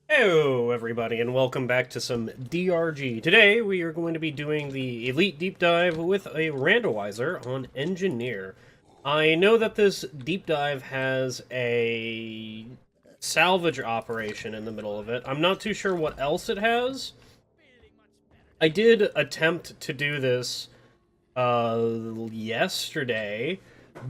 Hello, everybody, and welcome back to some DRG. Today, we are going to be doing the Elite Deep Dive with a Randoweisser on Engineer. I know that this deep dive has a salvage operation in the middle of it. I'm not too sure what else it has. I did attempt to do this yesterday,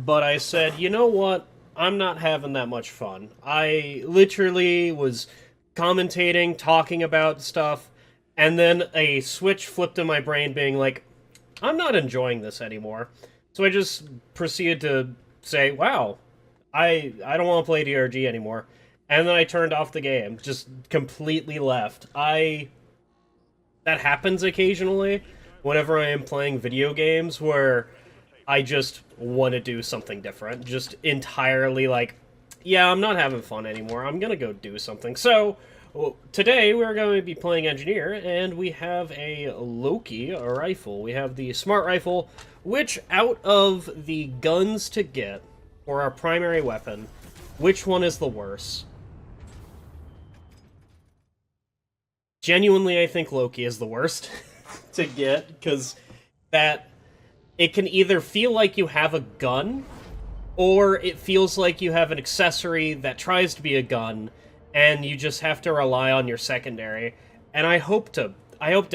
but I said, you know what? I'm not having that much fun. I literally was commentating, talking about stuff, and then a switch flipped in my brain being like, I'm not enjoying this anymore. So I just proceeded to say, wow, I don't want to play DRG anymore. And then I turned off the game, just completely left. That happens occasionally whenever I am playing video games where I just want to do something different. Just entirely like, yeah, I'm not having fun anymore. I'm gonna go do something. So, today we're going to be playing Engineer, and we have a Loki, a rifle. We have the Smart Rifle, which out of the guns to get, for our primary weapon, which one is the worst? Genuinely, I think Loki is the worst to get, because that it can either feel like you have a gun, or it feels like you have an accessory that tries to be a gun, and you just have to rely on your secondary. And I hope to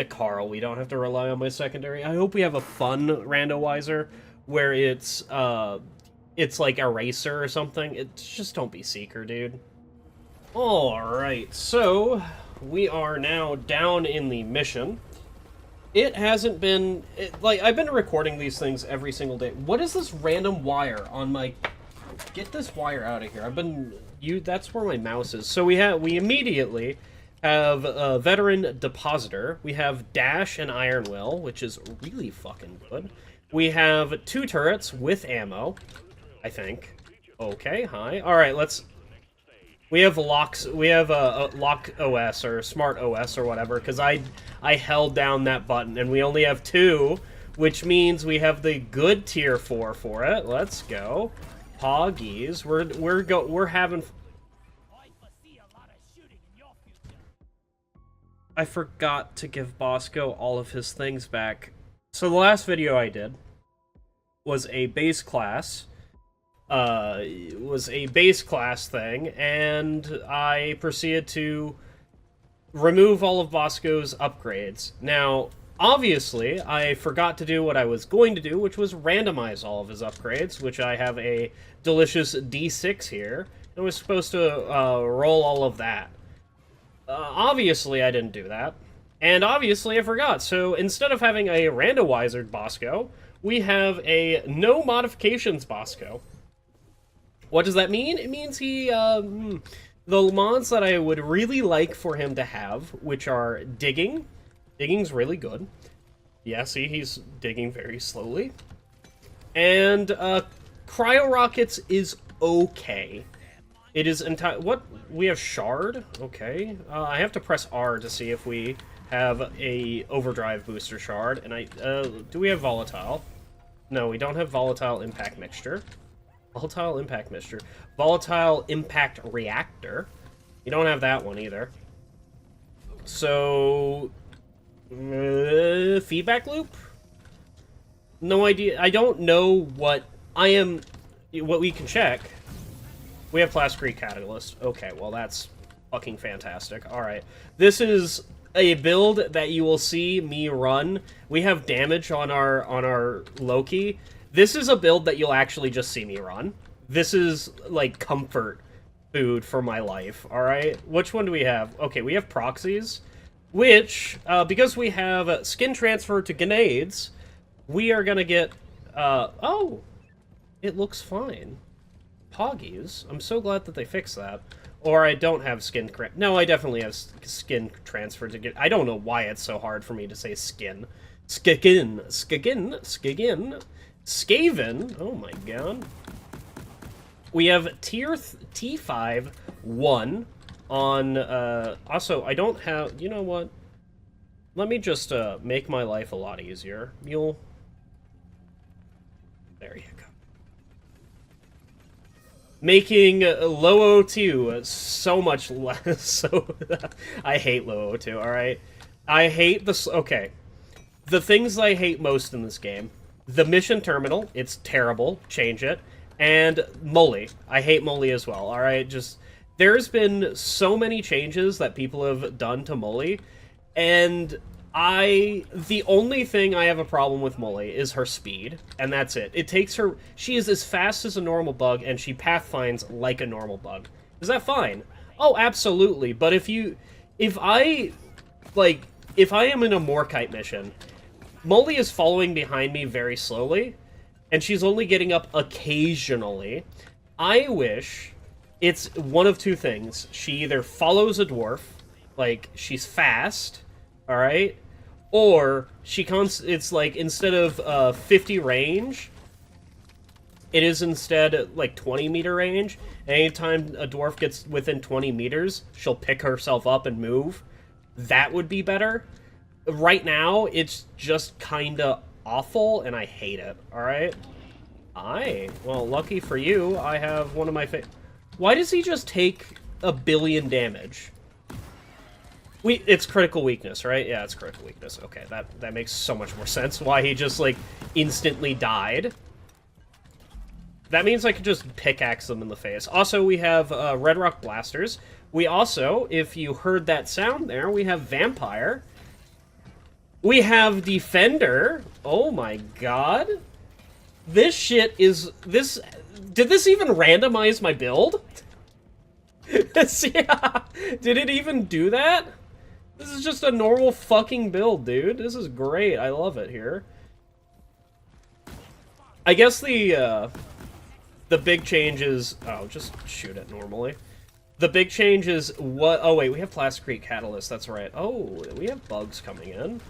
Carl, we don't have to rely on my secondary. I hope we have a fun Randoweisser where it's like Eraser or something. It's just don't be Seeker, dude. Alright, so we are now down in the mission. It hasn't been... like, I've been recording these things every single day. What is this random wire on my... Get this wire out of here. I've been... That's where my mouse is. So we immediately have a Veteran Depositor. We have Dash and Iron Will, which is really fucking good. We have 2 turrets with ammo, I think. Okay, hi. Alright, let's... We have locks. We have a lock OS or smart OS or whatever, because I held down that button, and we only have 2, which means we have the good tier 4 for it. Let's go, Poggies. We're having. I forgot to give Bosco all of his things back. So the last video I did was a base class. Was a base class thing, and I proceeded to remove all of Bosco's upgrades. Now, obviously, I forgot to do what I was going to do, which was randomize all of his upgrades, which I have a delicious D6 here. I was supposed to roll all of that. Obviously, I didn't do that, and obviously I forgot. So instead of having a randomizer Bosco, we have a no modifications Bosco. What does that mean? It means the mods that I would really like for him to have, which are digging. Digging's really good. Yeah, see, he's digging very slowly. And cryo rockets is okay. It is what? We have shard? Okay. I have to press R to see if we have a overdrive booster shard. And do we have volatile? No, we don't have volatile impact mixture. Volatile impact mixture. Volatile impact reactor. You don't have that one either. So... feedback loop? No idea. I don't know what I am... What we can check. We have Plascrete Catalyst. Okay, well that's fucking fantastic. Alright. This is a build that you will see me run. We have damage on our Loki. This is a build that you'll actually just see me run. This is, like, comfort food for my life, alright? Which one do we have? Okay, we have proxies, which, because we have skin transfer to grenades, we are gonna get, oh! It looks fine. Poggies. I'm so glad that they fixed that. Or I don't have skin... No, I definitely have skin transfer to get... I don't know why it's so hard for me to say skin. Skaven. Oh my god. We have tier T5 1 on, also, I don't have, you know what? Let me just, make my life a lot easier. There you go. making low O2 so much less. So I hate low O2. All right, I hate this. Okay, the things I hate most in this game: the mission terminal. It's terrible. Change it. And Molly. I hate Molly as well. All right, just there's been so many changes that people have done to Molly, and the only thing I have a problem with Molly is her speed, and that's it. It takes her, she is as fast as a normal bug, and she pathfinds like a normal bug. Is that fine? Oh, absolutely, but if I am in a Morkite mission, Molly is following behind me very slowly, and she's only getting up occasionally. I wish it's one of two things. She either follows a dwarf, like, she's fast, alright? Or it's like, instead of 50 range, it is instead like 20 meter range. And anytime a dwarf gets within 20 meters, she'll pick herself up and move. That would be better. Right now, it's just kinda awful, and I hate it, alright? Well, lucky for you, I have one of my Why does he just take 1 billion damage? It's critical weakness, right? Yeah, it's critical weakness. Okay, that makes so much more sense. Why he just, like, instantly died. That means I could just pickaxe them in the face. Also, we have Red Rock Blasters. We also, if you heard that sound there, we have Vampire. We have Defender. Oh my god. This shit is... Did this even randomize my build? Yeah. Did it even do that? This is just a normal fucking build, dude. This is great. I love it here. I guess the big change is... Oh, just shoot it normally. The big change is what... Oh, wait, we have Plasticrete Catalyst. That's right. Oh, we have bugs coming in.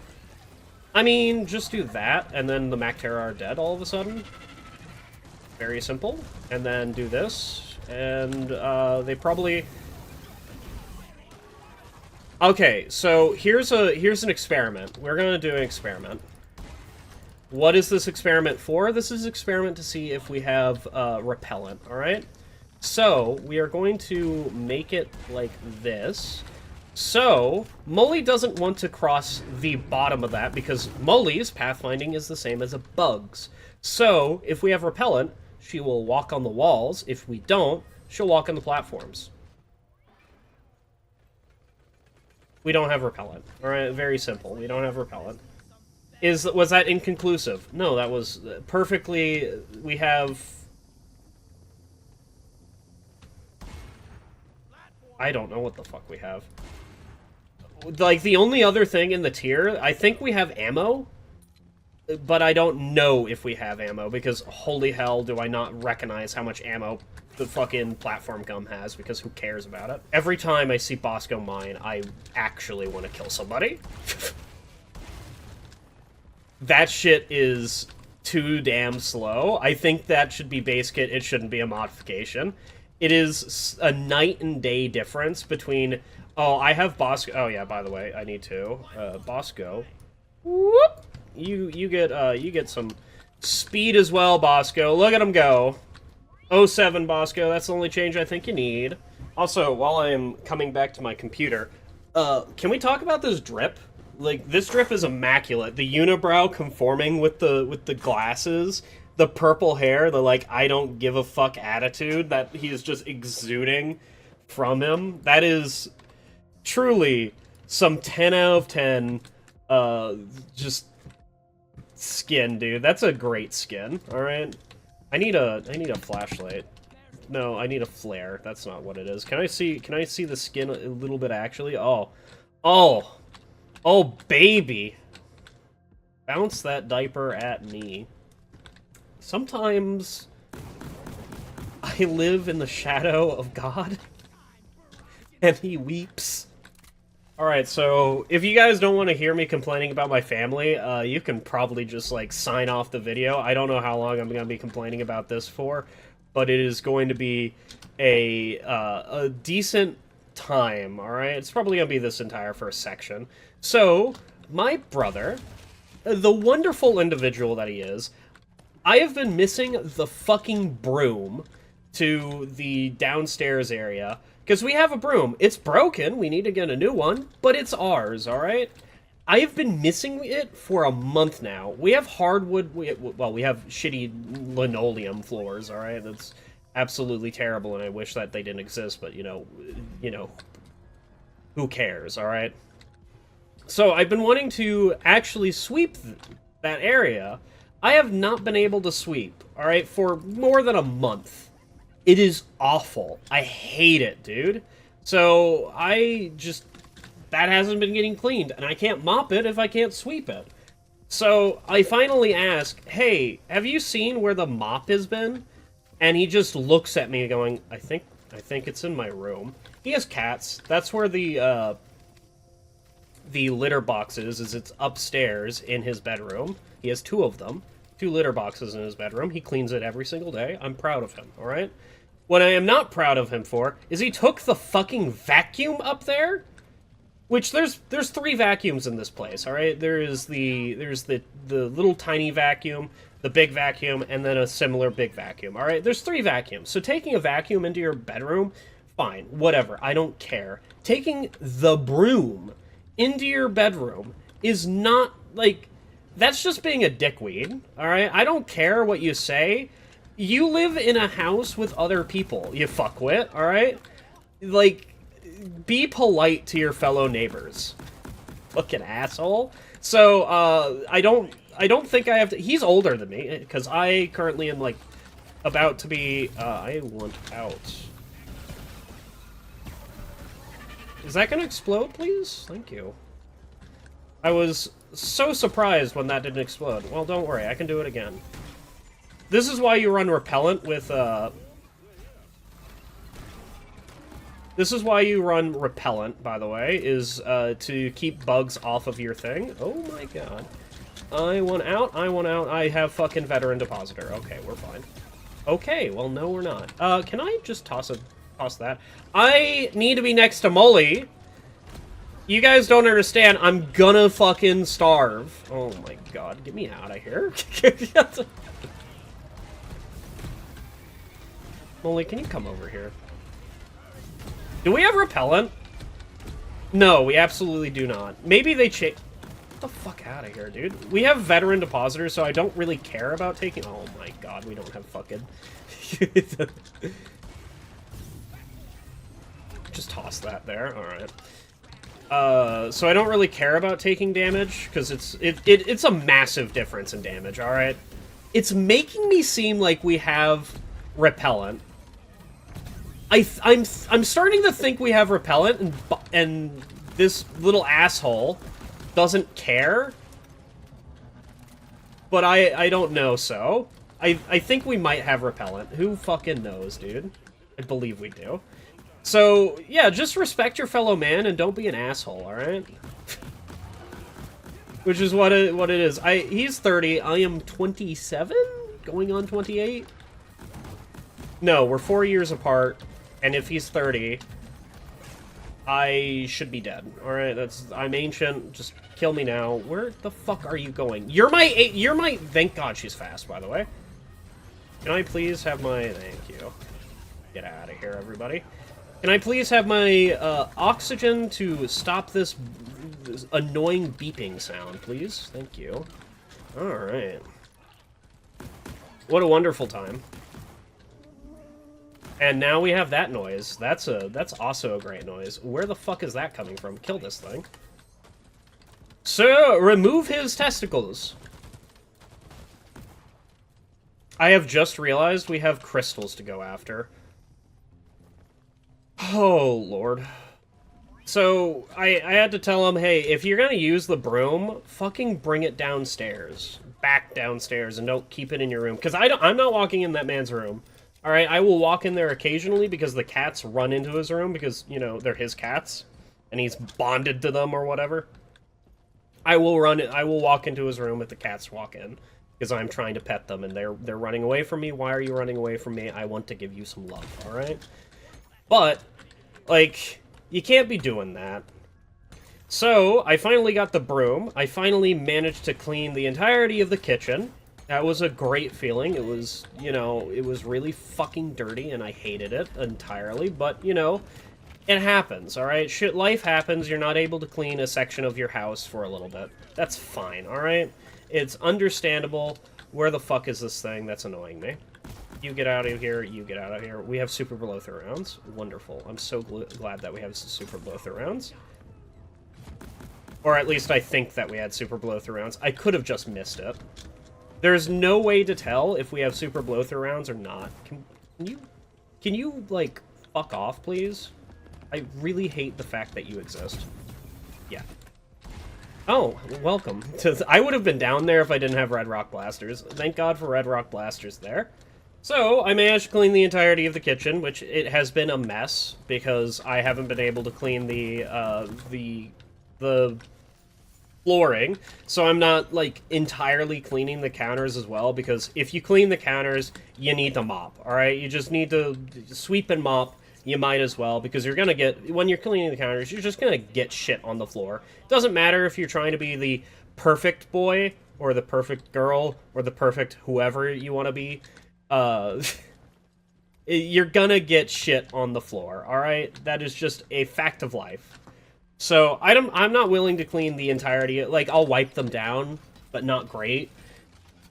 I mean, just do that, and then the Mactera are dead all of a sudden. Very simple. And then do this, and they probably... Okay, so here's an experiment. We're gonna do an experiment. What is this experiment for? This is an experiment to see if we have repellent, alright? So, we are going to make it like this. So, Molly doesn't want to cross the bottom of that because Molly's pathfinding is the same as a bug's. So, if we have repellent, she will walk on the walls. If we don't, she'll walk on the platforms. We don't have repellent. Alright, very simple. We don't have repellent. Was that inconclusive? No, that was perfectly... We have... I don't know what the fuck we have. Like, the only other thing in the tier, I think we have ammo, but I don't know if we have ammo, because holy hell do I not recognize how much ammo the fucking platform gum has, because who cares about it? Every time I see Bosco mine, I actually want to kill somebody. That shit is too damn slow. I think that should be base kit, it shouldn't be a modification. It is a night and day difference between... Oh, I have Bosco... Oh, yeah, by the way, I need to. Bosco. Whoop! You get some speed as well, Bosco. Look at him go. 07, Bosco. That's the only change I think you need. Also, while I'm coming back to my computer, can we talk about this drip? Like, this drip is immaculate. The unibrow conforming with the glasses, the purple hair, the, like, I don't give a fuck attitude that he is just exuding from him. That is truly some 10 out of 10, just skin, dude. That's a great skin, alright? I need a flashlight. No, I need a flare. That's not what it is. Can I see the skin a little bit, actually? Oh, baby! Bounce that diaper at me. Sometimes I live in the shadow of God, and he weeps. Alright, so if you guys don't want to hear me complaining about my family, you can probably just, like, sign off the video. I don't know how long I'm going to be complaining about this for, but it is going to be a decent time, alright? It's probably going to be this entire first section. So, my brother, the wonderful individual that he is, I have been missing the fucking broom to the downstairs area, because we have a broom. It's broken, we need to get a new one, but it's ours, alright? I have been missing it for a month now. We have hardwood, we have shitty linoleum floors, alright? That's absolutely terrible, and I wish that they didn't exist, but, you know, who cares, alright? So, I've been wanting to actually sweep that area. I have not been able to sweep, alright, for more than a month. It is awful. I hate it, dude. So, that hasn't been getting cleaned, and I can't mop it if I can't sweep it. So, I finally ask, hey, have you seen where the mop has been? And he just looks at me going, I think it's in my room. He has cats. That's where the litter box is it's upstairs in his bedroom. He has 2 of them. 2 litter boxes in his bedroom. He cleans it every single day. I'm proud of him, alright? What I am not proud of him for is he took the fucking vacuum up there. Which there's 3 vacuums in this place, alright? There's the little tiny vacuum, the big vacuum, and then a similar big vacuum, alright? There's 3 vacuums. So taking a vacuum into your bedroom, fine, whatever, I don't care. Taking the broom into your bedroom is not, like, that's just being a dickweed, alright? I don't care what you say. You live in a house with other people, you fuckwit, alright? Like, be polite to your fellow neighbors. Fucking asshole. So, I don't think I have to... He's older than me, because I currently am, like, about to be... I want out. Is that gonna explode, please? Thank you. I was so surprised when that didn't explode. Well, don't worry, I can do it again. This is why you run repellent with, This is why you run repellent, by the way, is to keep bugs off of your thing. Oh my god. I want out, I have fucking veteran depositor. Okay, we're fine. Okay, well, no, we're not. Can I just toss that? I need to be next to Molly. You guys don't understand, I'm gonna fucking starve. Oh my god, get me out of here. Molly, can you come over here? Do we have repellent? No, we absolutely do not. Maybe they Get the fuck out of here, dude. We have veteran depositors, so I don't really care about taking... Oh my god, we don't have fucking... Just toss that there, alright. So I don't really care about taking damage, because it's a massive difference in damage, alright? It's making me seem like we have repellent. I'm starting to think we have repellent, and this little asshole doesn't care. But I don't know, so. I think we might have repellent. Who fucking knows, dude? I believe we do. So, yeah, just respect your fellow man and don't be an asshole, alright? Which is what it is. He's 30, I am 27? Going on 28? No, we're 4 years apart. And if he's 30, I should be dead. Alright, I'm ancient. Just kill me now. Where the fuck are you going? You're my, thank God she's fast, by the way. Can I please have my, thank you. Get out of here, everybody. Can I please have my, oxygen to stop this annoying beeping sound, please? Thank you. Alright. What a wonderful time. And now we have that noise. That's also a great noise. Where the fuck is that coming from? Kill this thing. Sir, remove his testicles. I have just realized we have crystals to go after. Oh, Lord. So, I had to tell him, hey, if you're gonna use the broom, fucking bring it downstairs. Back downstairs, and don't keep it in your room. Because I'm not walking in that man's room. Alright, I will walk in there occasionally because the cats run into his room because, you know, they're his cats. And he's bonded to them or whatever. I will walk into his room if the cats walk in. Because I'm trying to pet them and they're running away from me. Why are you running away from me? I want to give you some love, alright? But, like, you can't be doing that. So, I finally got the broom. I finally managed to clean the entirety of the kitchen. That was a great feeling. It was, you know, it was really fucking dirty, and I hated it entirely, but, you know, it happens, alright? Shit, life happens, you're not able to clean a section of your house for a little bit. That's fine, alright? It's understandable. Where the fuck is this thing? That's annoying me. You get out of here, you get out of here. We have super blow through rounds. Wonderful. I'm so glad that we have super blow through rounds. Or at least I think that we had super blow through rounds. I could have just missed it. There's no way to tell if we have super blow-through rounds or not. Can you, like, fuck off, please? I really hate the fact that you exist. Yeah. Oh, welcome. I would have been down there if I didn't have Red Rock Blasters. Thank God for Red Rock Blasters there. So, I managed to clean the entirety of the kitchen, which it has been a mess, because I haven't been able to clean the flooring, so I'm not, like, entirely cleaning the counters as well, because if you clean the counters, you need to mop, alright? You just need to sweep and mop, you might as well, because you're gonna get, when you're cleaning the counters, you're just gonna get shit on the floor. Doesn't matter if you're trying to be the perfect boy, or the perfect girl, or the perfect whoever you want to be, you're gonna get shit on the floor, alright? That is just a fact of life. So, I'm not willing to clean the entirety. Like, I'll wipe them down, but not great.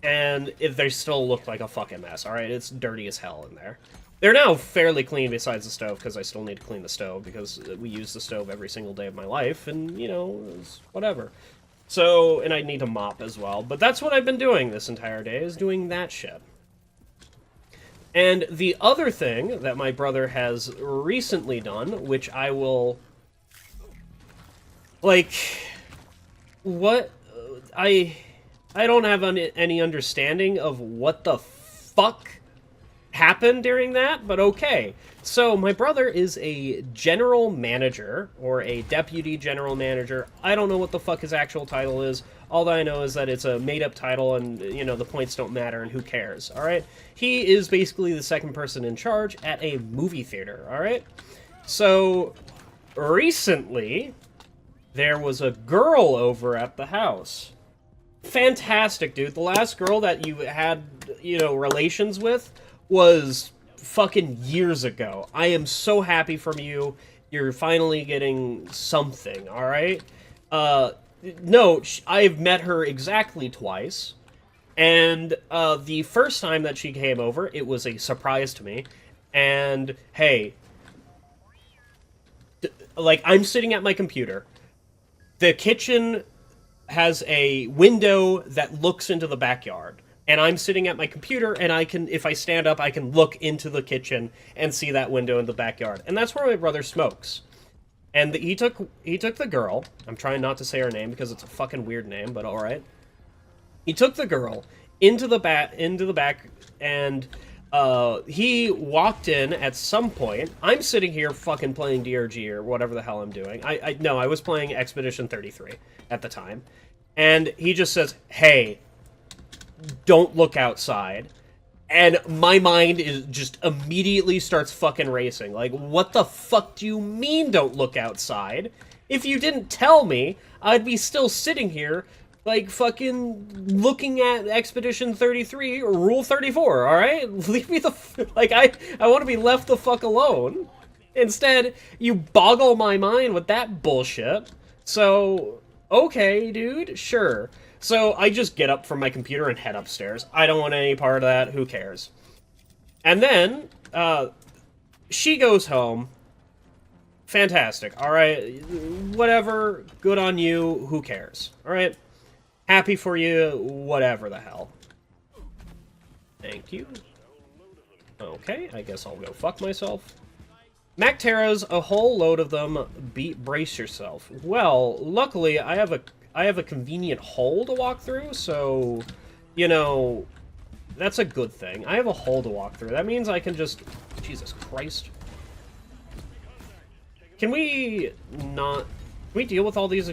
And if they still look like a fucking mess, alright? It's dirty as hell in there. They're now fairly clean besides the stove, because I still need to clean the stove, because we use the stove every single day of my life, and, you know, it's whatever. So, and I need to mop as well. But that's what I've been doing this entire day, is doing that shit. And the other thing that my brother has recently done, which I will... Like, what? I don't have any understanding of what the fuck happened during that, but okay. So, my brother is a general manager, or a deputy general manager. I don't know what the fuck his actual title is. All that I know is that it's a made-up title, and, you know, the points don't matter, and who cares, alright? He is basically the second person in charge at a movie theater, alright? So, recently... there was a girl over at the house. Fantastic, dude. The last girl that you had, you know, relations with was fucking years ago. I am so happy for you. You're finally getting something, alright? No, I've met her exactly twice. And, the first time that she came over, it was a surprise to me. And, hey, like, I'm sitting at my computer. The kitchen has a window that looks into the backyard. And I'm sitting at my computer, and I can, if I stand up, I can look into the kitchen and see that window in the backyard. And that's where my brother smokes. And he took the girl. I'm trying not to say her name because it's a fucking weird name, but alright. He took the girl into the back, and he walked in at some point. I'm sitting here fucking playing DRG or whatever the hell I'm doing. No, I was playing Expedition 33 at the time. And he just says, "Hey, don't look outside." And my mind is just immediately starts fucking racing. Like, what the fuck do you mean don't look outside? If you didn't tell me, I'd be still sitting here, like, fucking looking at Expedition 33 or Rule 34, alright? Leave me the like, I want to be left the fuck alone. Instead, you boggle my mind with that bullshit. So, okay, dude, sure. So I just get up from my computer and head upstairs. I don't want any part of that. Who cares? And then, she goes home. Fantastic. Alright, whatever. Good on you. Who cares? Alright? Happy for you. Whatever the hell. Thank you. Okay, I guess I'll go fuck myself. Macteras, a whole load of them. Brace yourself. Well, luckily, I have a convenient hole to walk through, so, you know, that's a good thing. I have a hole to walk through. That means I can just... Jesus Christ. Can we not... Can we deal with all these...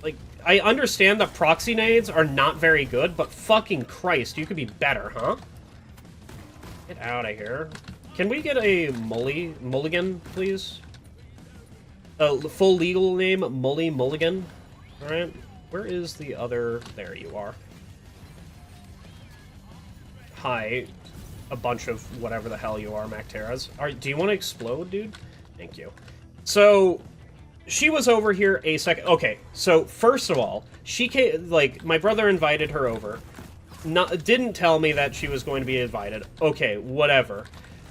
Like, I understand that proxy nades are not very good, but fucking Christ, you could be better, huh? Get out of here. Can we get a mulligan, please? Full legal name, Mulligan. Alright. Where is the other... There you are. Hi, a bunch of whatever the hell you are, Macteras. Do you want to explode, dude? Thank you. So, she was over here a second... Okay, so first of all, she came... Like, my brother invited her over. Didn't tell me that she was going to be invited. Okay, whatever.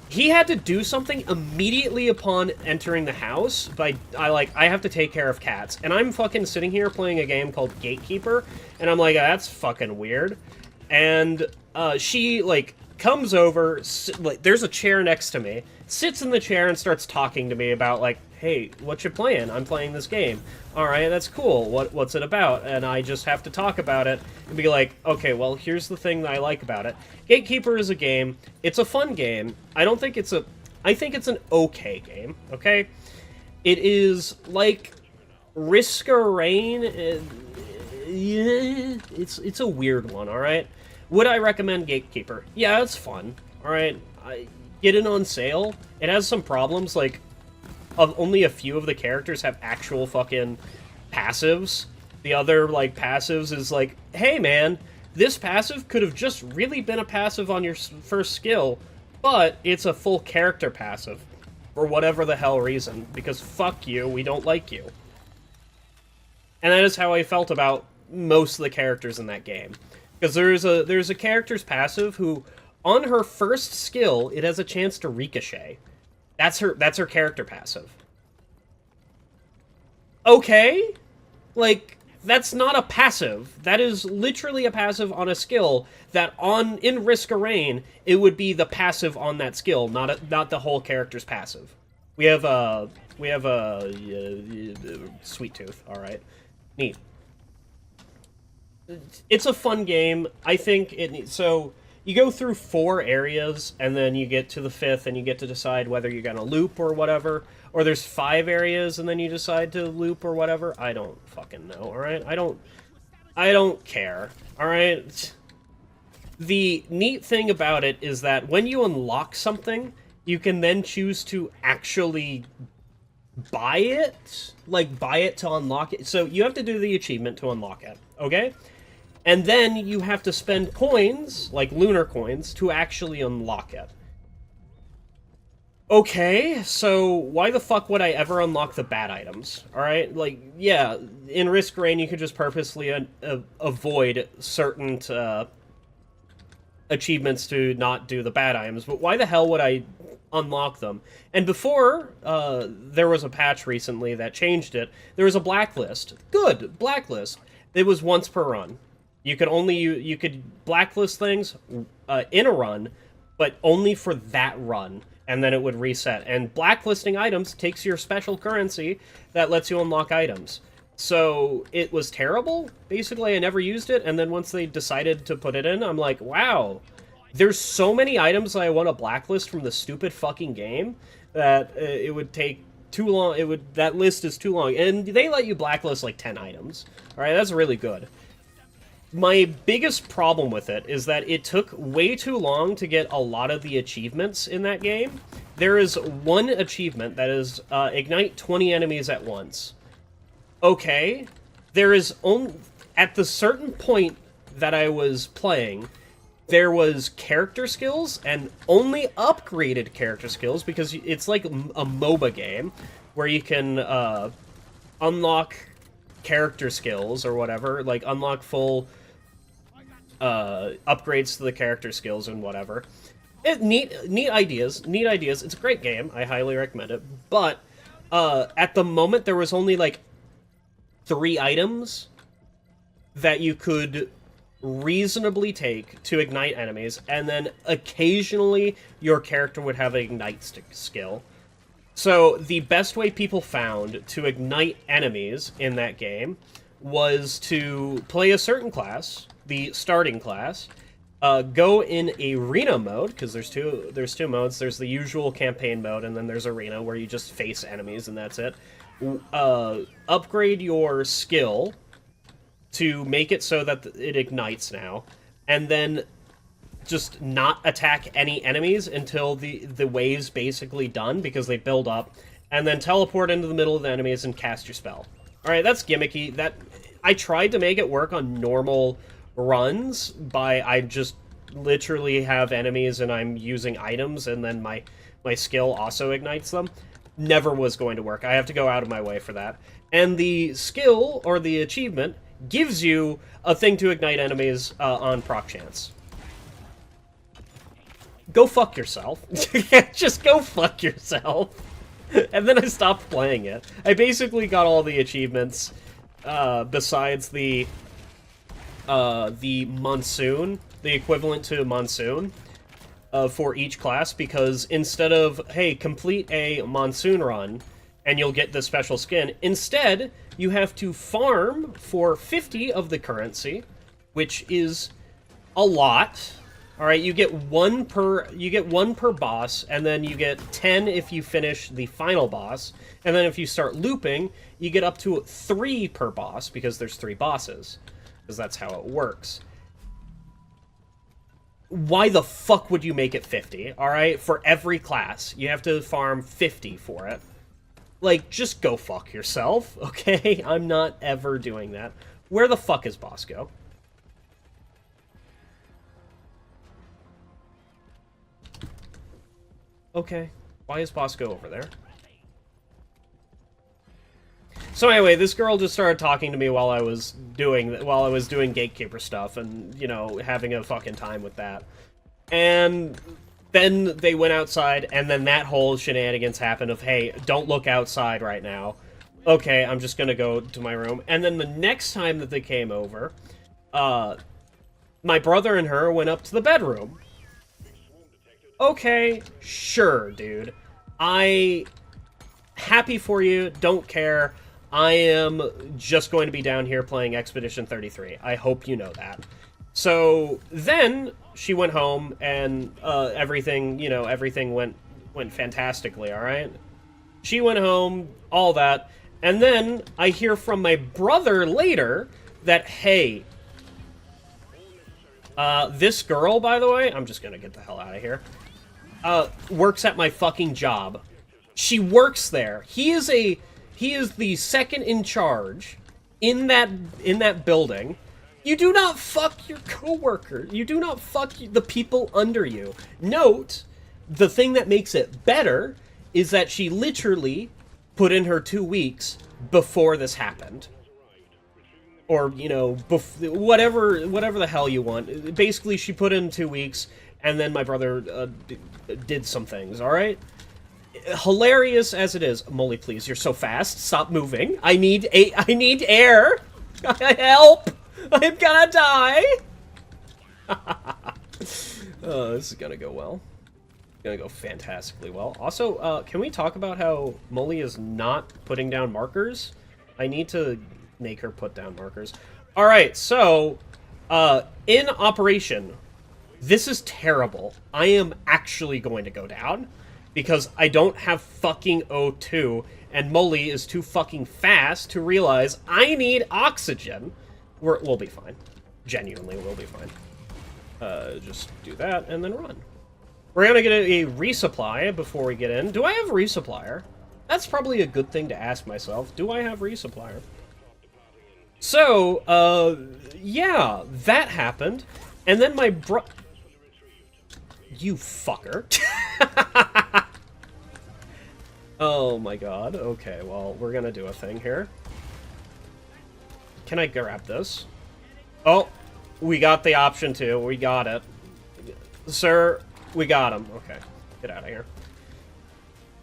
He had to do something immediately upon entering the house. I have to take care of cats. And I'm fucking sitting here playing a game called Gatekeeper. And I'm like, that's fucking weird. And she, like, comes over. Like, there's a chair next to me. Sits in the chair and starts talking to me about, like, hey, what you playing? I'm playing this game. Alright, that's cool. What's it about? And I just have to talk about it and be like, okay, well, here's the thing that I like about it. Gatekeeper is a game. It's a fun game. I think it's an okay game, okay? It is like Risk or Rain. Yeah, it's a weird one, alright? Would I recommend Gatekeeper? Yeah, it's fun, alright? I get it on sale. It has some problems, like, only a few of the characters have actual fucking passives. The other, like, passives is like, hey, man, this passive could have just really been a passive on your first skill, but it's a full character passive. For whatever the hell reason. Because fuck you, we don't like you. And that is how I felt about most of the characters in that game. Because there's a character's passive who, on her first skill, it has a chance to ricochet. That's her character passive. Okay? Like, that's not a passive. That is literally a passive on a skill that in Risk of Rain, it would be the passive on that skill, not the whole character's passive. We have a Sweet Tooth, alright. Neat. It's a fun game. I think so you go through 4 areas, and then you get to the 5th, and you get to decide whether you're gonna loop or whatever. Or there's 5 areas, and then you decide to loop or whatever. I don't fucking know, alright? I don't care, alright? The neat thing about it is that when you unlock something, you can then choose to actually buy it. Like, buy it to unlock it. So you have to do the achievement to unlock it, okay? And then you have to spend coins, like lunar coins, to actually unlock it. Okay, so why the fuck would I ever unlock the bad items? Alright, like, yeah, in Risk Rain you could just purposely avoid certain achievements to not do the bad items, but why the hell would I unlock them? And before, there was a patch recently that changed it, there was a blacklist. Good, blacklist. It was once per run. You could blacklist things in a run, but only for that run, and then it would reset. And blacklisting items takes your special currency that lets you unlock items. So it was terrible. Basically, I never used it, and then once they decided to put it in, I'm like, wow, there's so many items I want to blacklist from the stupid fucking game that it would take too long. That list is too long, and they let you blacklist like 10 items. All right, that's really good. My biggest problem with it is that it took way too long to get a lot of the achievements in that game. There is one achievement that is ignite 20 enemies at once. Okay, there is only... At the certain point that I was playing, there was character skills, and only upgraded character skills, because it's like a MOBA game, where you can unlock character skills or whatever, like unlock full upgrades to the character skills and whatever. Neat ideas. It's a great game. I highly recommend it. But at the moment, there was only like 3 items that you could reasonably take to ignite enemies, and then occasionally your character would have an ignite skill. So the best way people found to ignite enemies in that game was to play a certain class, the starting class, go in arena mode, because there's two modes. There's the usual campaign mode, and then there's arena, where you just face enemies, and that's it. Upgrade your skill to make it so that it ignites now, and then just not attack any enemies until the wave's basically done, because they build up, and then teleport into the middle of the enemies and cast your spell. Alright, that's gimmicky. I tried to make it work on normal runs by I just literally have enemies and I'm using items and then my skill also ignites them. Never was going to work. I have to go out of my way for that. And the skill, or the achievement, gives you a thing to ignite enemies on proc chance. Go fuck yourself. Just go fuck yourself. And then I stopped playing it. I basically got all the achievements besides the monsoon, the equivalent to monsoon, for each class, because instead of, hey, complete a monsoon run and you'll get this special skin, instead you have to farm for 50 of the currency, which is a lot. All right, you get one per boss, and then you get 10 if you finish the final boss, and then if you start looping, you get up to 3 per boss, because there's 3 bosses, because that's how it works. Why the fuck would you make it 50, all right? For every class, you have to farm 50 for it. Like, just go fuck yourself, okay? I'm not ever doing that. Where the fuck is Bosco? Okay, why is Bosco over there? So anyway, this girl just started talking to me while I was doing gatekeeper stuff, and you know, having a fucking time with that. And then they went outside, and then that whole shenanigans happened of, hey, don't look outside right now. Okay, I'm just gonna go to my room. And then the next time that they came over, my brother and her went up to the bedroom. Okay, sure, dude. Happy for you, don't care. I am just going to be down here playing Expedition 33. I hope you know that. So then she went home, and everything went fantastically, all right? She went home, all that, and then I hear from my brother later that, hey, this girl, by the way, I'm just gonna get the hell out of here, works at my fucking job. She works there. He is the second in charge in that building. You do not fuck your coworker. You do not fuck the people under you. Note, the thing that makes it better is that she literally put in her 2 weeks before this happened. Or, you know, whatever the hell you want. Basically, she put in 2 weeks, and then my brother did some things, alright? Hilarious as it is. Molly, please, you're so fast. Stop moving. I need air. Help! I'm gonna die! Oh, this is gonna go well. It's gonna go fantastically well. Also, can we talk about how Molly is not putting down markers? I need to make her put down markers. Alright, so, in operation, this is terrible. I am actually going to go down, because I don't have fucking O2, and Molly is too fucking fast to realize I need oxygen. We'll be fine. Genuinely, we'll be fine. Just do that, and then run. We're gonna get a resupply before we get in. Do I have a resupplier? That's probably a good thing to ask myself. Do I have resupplier? So, yeah, that happened. And then my You fucker. Oh my god. Okay, well, we're gonna do a thing here. Can I grab this? Oh, we got the option to. We got it. Sir, we got him. Okay, get out of here.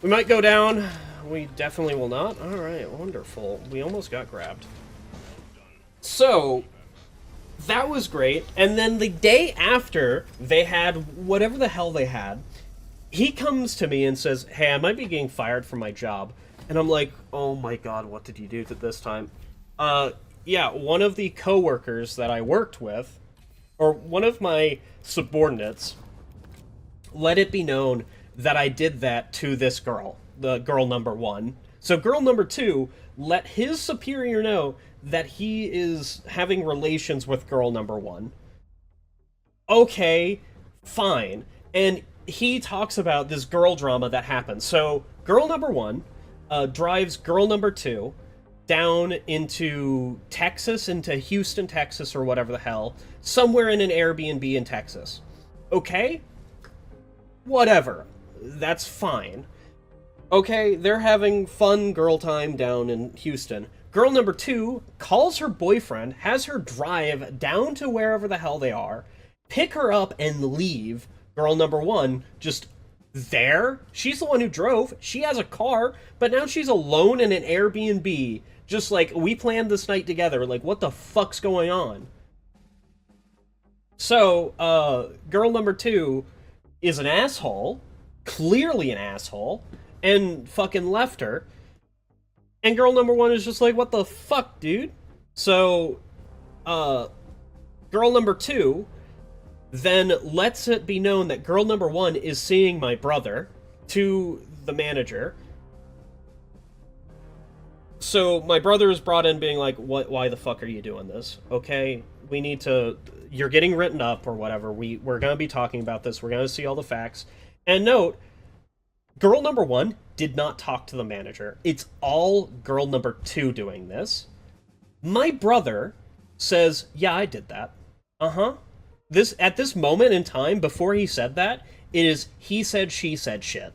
We might go down. We definitely will not. Alright, wonderful. We almost got grabbed. So, that was great. And then the day after they had whatever the hell they had, he comes to me and says, hey, I might be getting fired from my job. And I'm like, oh my god, what did you do to this time? Yeah, one of the coworkers that I worked with, or one of my subordinates, let it be known that I did that to this girl, the girl number 1. So girl number 2 let his superior know that he is having relations with girl number 1. Okay, fine. And he talks about this girl drama that happens. So girl number 1 drives girl number 2 down into Texas, into Houston, Texas, or whatever the hell, somewhere in an Airbnb in Texas. Okay? Whatever. That's fine. Okay, they're having fun girl time down in Houston. Girl number 2 calls her boyfriend, has her drive down to wherever the hell they are, pick her up, and leave. Girl number 1 just there. She's the one who drove. She has a car, but now she's alone in an Airbnb. Just like, we planned this night together. Like, what the fuck's going on? So, girl number 2 is an asshole, clearly an asshole, and fucking left her. And girl number 1 is just like, what the fuck, dude? So, girl number 2 then lets it be known that girl number 1 is seeing my brother to the manager. So my brother is brought in being like, "What? Why the fuck are you doing this? Okay, we need to... You're getting written up or whatever. We're going to be talking about this. We're going to see all the facts." And note, girl number 1 did not talk to the manager. It's all girl number 2 doing this. My brother says, "Yeah, I did that." Uh-huh. At this moment in time, before he said that, it is he said, she said shit.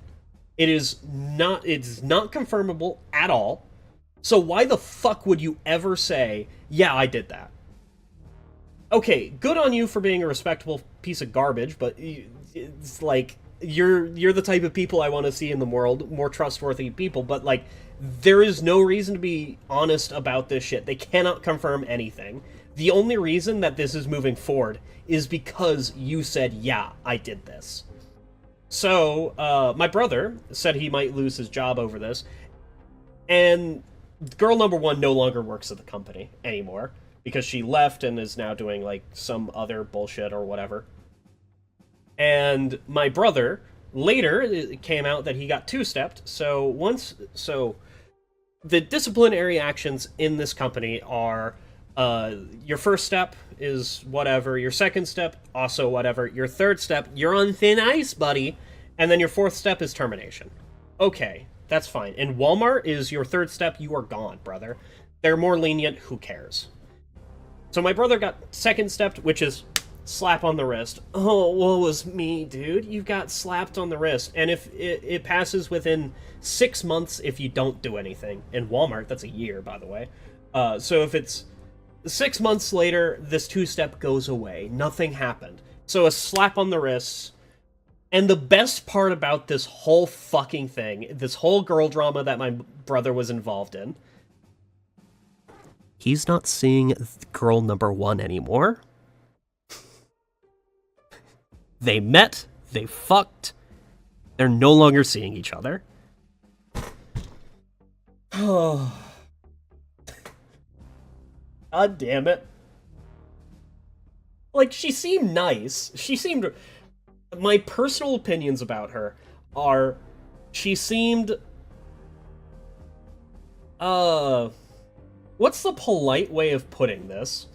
It's not confirmable at all. So why the fuck would you ever say, "Yeah, I did that"? Okay, good on you for being a respectable piece of garbage, but it's like, you're the type of people I want to see in the world, more trustworthy people, but like, there is no reason to be honest about this shit. They cannot confirm anything. The only reason that this is moving forward is because you said, "Yeah, I did this." So, my brother said he might lose his job over this, and girl number 1 no longer works at the company anymore, because she left and is now doing, like, some other bullshit or whatever. And my brother, later, it came out that he got two-stepped, so the disciplinary actions in this company are, your first step is whatever, your second step, also whatever, your third step, you're on thin ice, buddy, and then your fourth step is termination. Okay, that's fine. In Walmart is your third step, you are gone, brother. They're more lenient, who cares? So my brother got second stepped, which is slap on the wrist. Oh, woe was me, dude. You got slapped on the wrist. And if it passes within 6 months if you don't do anything. In Walmart, that's a year, by the way. So if it's 6 months later, this two-step goes away. Nothing happened. So a slap on the wrist. And the best part about this whole fucking thing, this whole girl drama that my brother was involved in, he's not seeing girl number 1 anymore. They met, they fucked, they're no longer seeing each other. Oh. God damn it. Like, she seemed nice. My personal opinions about her are, she seemed, what's the polite way of putting this?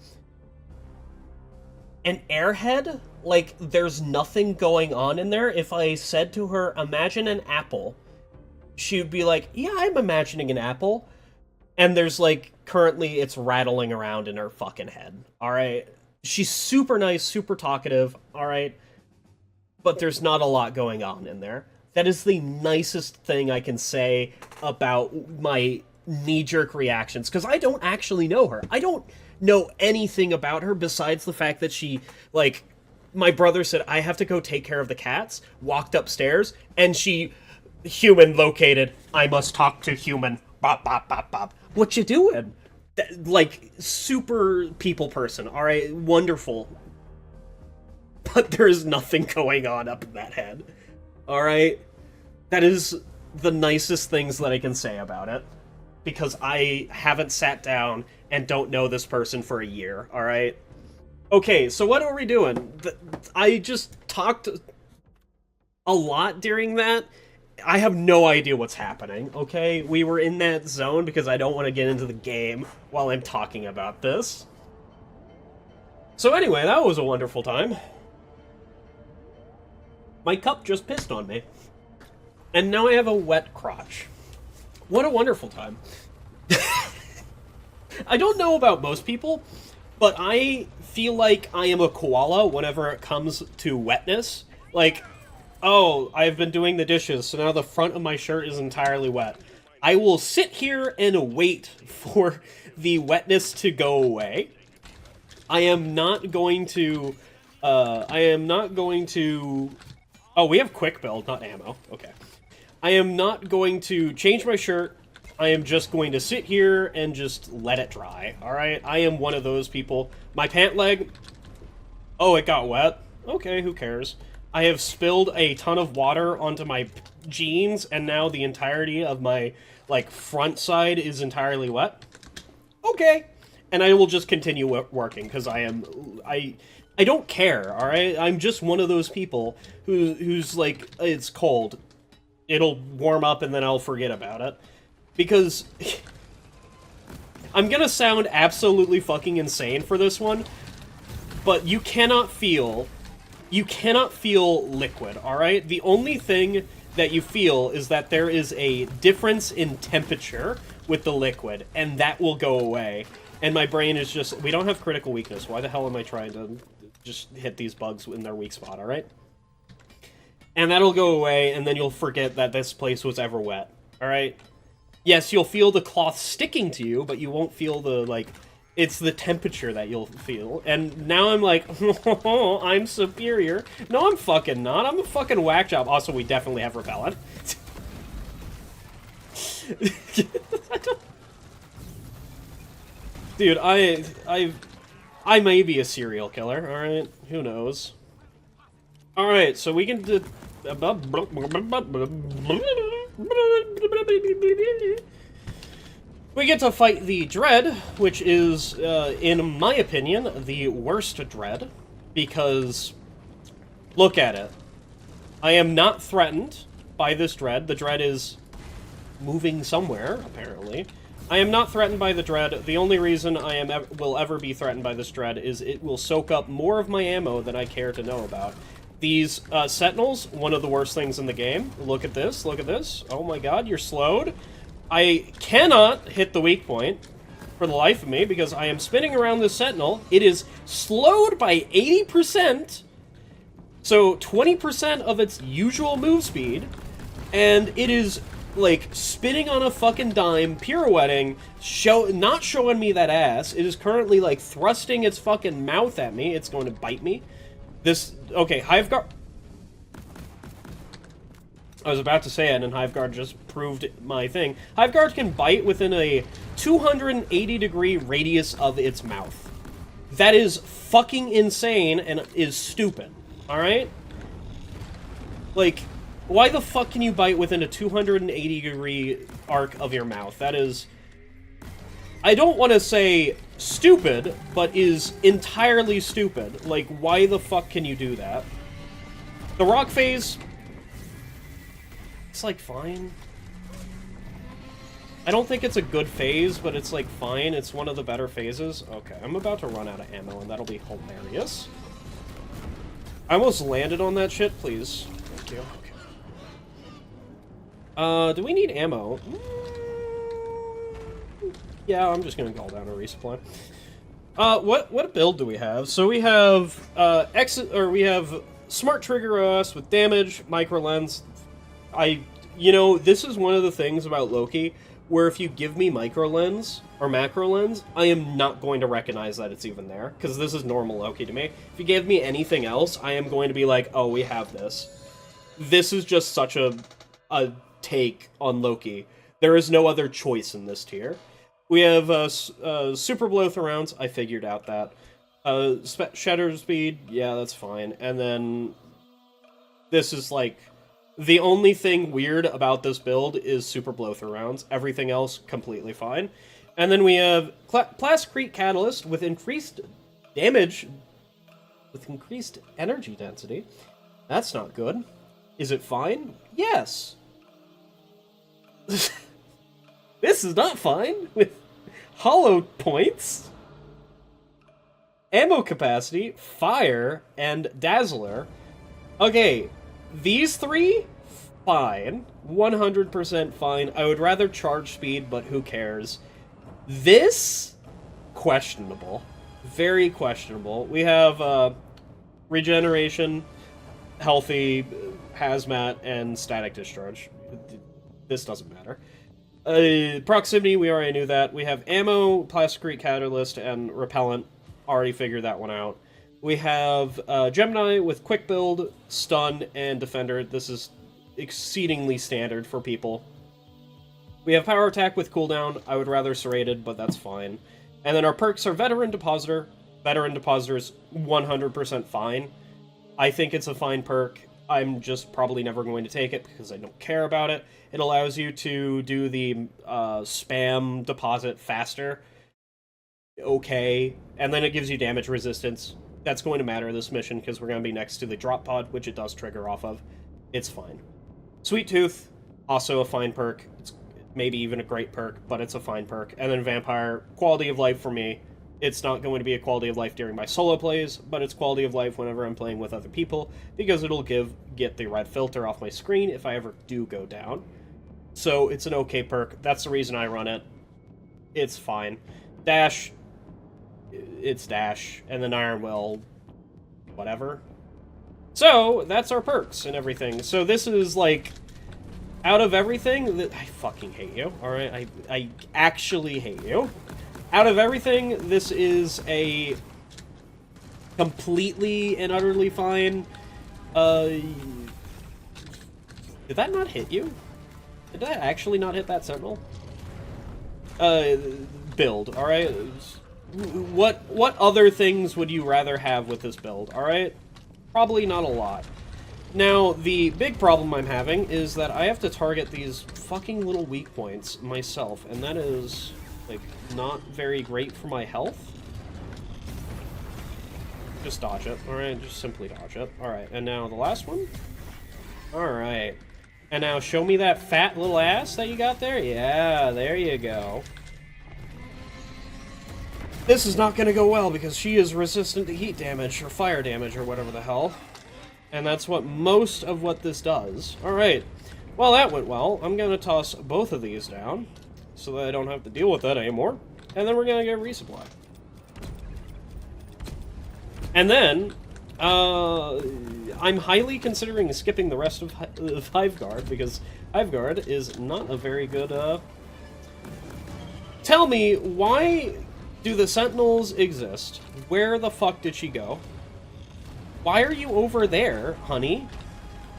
An airhead? Like, there's nothing going on in there. If I said to her, "Imagine an apple," she would be like, "Yeah, I'm imagining an apple." And there's, like, currently it's rattling around in her fucking head. Alright? She's super nice, super talkative, alright? But there's not a lot going on in there. That is the nicest thing I can say about my knee-jerk reactions, because I don't actually know her. I don't know anything about her besides the fact that she, like, my brother said, "I have to go take care of the cats," walked upstairs, and she, "Human located, I must talk to human, bop, bop, bop, bop." What you doing? Like, super people person, alright, wonderful. But there's nothing going on up in that head, alright? That is the nicest things that I can say about it, because I haven't sat down and don't know this person for a year, alright? Okay, so what are we doing? I just talked a lot during that. I have no idea what's happening, okay? We were in that zone because I don't want to get into the game while I'm talking about this. So anyway, that was a wonderful time. My cup just pissed on me. And now I have a wet crotch. What a wonderful time. I don't know about most people, but I feel like I am a koala whenever it comes to wetness. Like, oh, I've been doing the dishes, so now the front of my shirt is entirely wet. I will sit here and wait for the wetness to go away. I am not going to... Oh, we have quick build, not ammo. Okay. I am not going to change my shirt. I am just going to sit here and just let it dry, alright? I am one of those people. My pant leg... Oh, it got wet. Okay, who cares? I have spilled a ton of water onto my jeans, and now the entirety of my, like, front side is entirely wet. Okay. And I will just continue working, because I don't care, alright? I'm just one of those people who's like, it's cold. It'll warm up and then I'll forget about it. Because I'm gonna sound absolutely fucking insane for this one, but you cannot feel liquid, alright? The only thing that you feel is that there is a difference in temperature with the liquid, and that will go away. And my brain is just, we don't have critical weakness. Why the hell am I trying to just hit these bugs in their weak spot, alright? And that'll go away, and then you'll forget that this place was ever wet, alright? Yes, you'll feel the cloth sticking to you, but you won't feel the, like, it's the temperature that you'll feel. And now I'm like, oh, I'm superior. No, I'm fucking not. I'm a fucking whack job. Also, we definitely have repellent. Dude, I may be a serial killer, alright? Who knows? Alright, so we can do... We get to fight the Dread, which is, in my opinion, the worst Dread, because, look at it. I am not threatened by this Dread. The Dread is moving somewhere, apparently. I am not threatened by the Dread. The only reason I will ever be threatened by this Dread is it will soak up more of my ammo than I care to know about. These Sentinels, one of the worst things in the game. Look at this, look at this. Oh my god, you're slowed. I cannot hit the weak point for the life of me because I am spinning around this Sentinel. It is slowed by 80%, so 20% of its usual move speed, and it is, like, spinning on a fucking dime, pirouetting, not showing me that ass. It is currently, like, thrusting its fucking mouth at me. It's going to bite me. Okay, Hiveguard... I was about to say it, and Hiveguard just proved my thing. Hiveguard can bite within a 280-degree radius of its mouth. That is fucking insane and is stupid, alright? Like, why the fuck can you bite within a 280-degree arc of your mouth? That is... I don't want to say stupid, but is entirely stupid. Like, why the fuck can you do that? The rock phase... It's, like, fine. I don't think it's a good phase, but it's, like, fine. It's one of the better phases. Okay, I'm about to run out of ammo, and that'll be hilarious. I almost landed on that shit, please. Thank you. Okay. Do we need ammo? Yeah, I'm just gonna call down a resupply. What build do we have? So we have, we have Smart Trigger OS with damage, micro lens. You know, this is one of the things about Loki, where if you give me micro lens or macro lens, I am not going to recognize that it's even there, because this is normal Loki to me. If you gave me anything else, I am going to be like, oh, we have this. This is just such a take on Loki. There is no other choice in this tier. We have Super Blow rounds. I figured out that. Shatter Speed, yeah, that's fine. And then this is like... The only thing weird about this build is Super Blow rounds. Everything else, completely fine. And then we have Plascrete Catalyst with increased damage, with increased energy density. That's not good. Is it fine? Yes. This is not fine. With hollow points, ammo capacity, fire, and dazzler. Okay, these three, fine. 100% fine. I would rather charge speed, but who cares? This, questionable. Very questionable. We have regeneration, healthy, hazmat, and static discharge. This doesn't matter. Proximity, we already knew that. We have ammo, plasticrete catalyst, and repellent. Already figured that one out. We have Gemini with quick build, stun, and defender. This is exceedingly standard for people. We have power attack with cooldown. I would rather serrated, but that's fine. And then our perks are veteran depositor. Veteran depositor is 100% fine. I think it's a fine perk. I'm just probably never going to take it because I don't care about it. It allows you to do the spam deposit faster. Okay. And then it gives you damage resistance. That's going to matter this mission because we're going to be next to the drop pod, which it does trigger off of. It's fine. Sweet Tooth, also a fine perk. It's maybe even a great perk, but it's a fine perk. And then Vampire, quality of life for me. It's not going to be a quality of life during my solo plays, but it's quality of life whenever I'm playing with other people, because it'll get the red filter off my screen if I ever do go down. So it's an okay perk. That's the reason I run it. It's fine. Dash, it's dash, and then Iron Will, whatever. So that's our perks and everything. So this is like, out of everything, I fucking hate you, alright? I actually hate you. Out of everything, this is a completely and utterly fine. Did that not hit you? Did that actually not hit that sentinel? Build, alright? What other things would you rather have with this build, alright? Probably not a lot. Now, the big problem I'm having is that I have to target these fucking little weak points myself, and that is, like, not very great for my health. Just dodge it, alright? Just simply dodge it. Alright, and now the last one? Alright. And now show me that fat little ass that you got there? Yeah, there you go. This is not gonna go well because she is resistant to heat damage, or fire damage, or whatever the hell. And that's what most of what this does. Alright. Well, that went well. I'm gonna toss both of these down, so that I don't have to deal with that anymore. And then we're gonna get resupply. And then, I'm highly considering skipping the rest of Hiveguard, because Hiveguard is not a very good, Tell me, why do the Sentinels exist? Where the fuck did she go? Why are you over there, honey?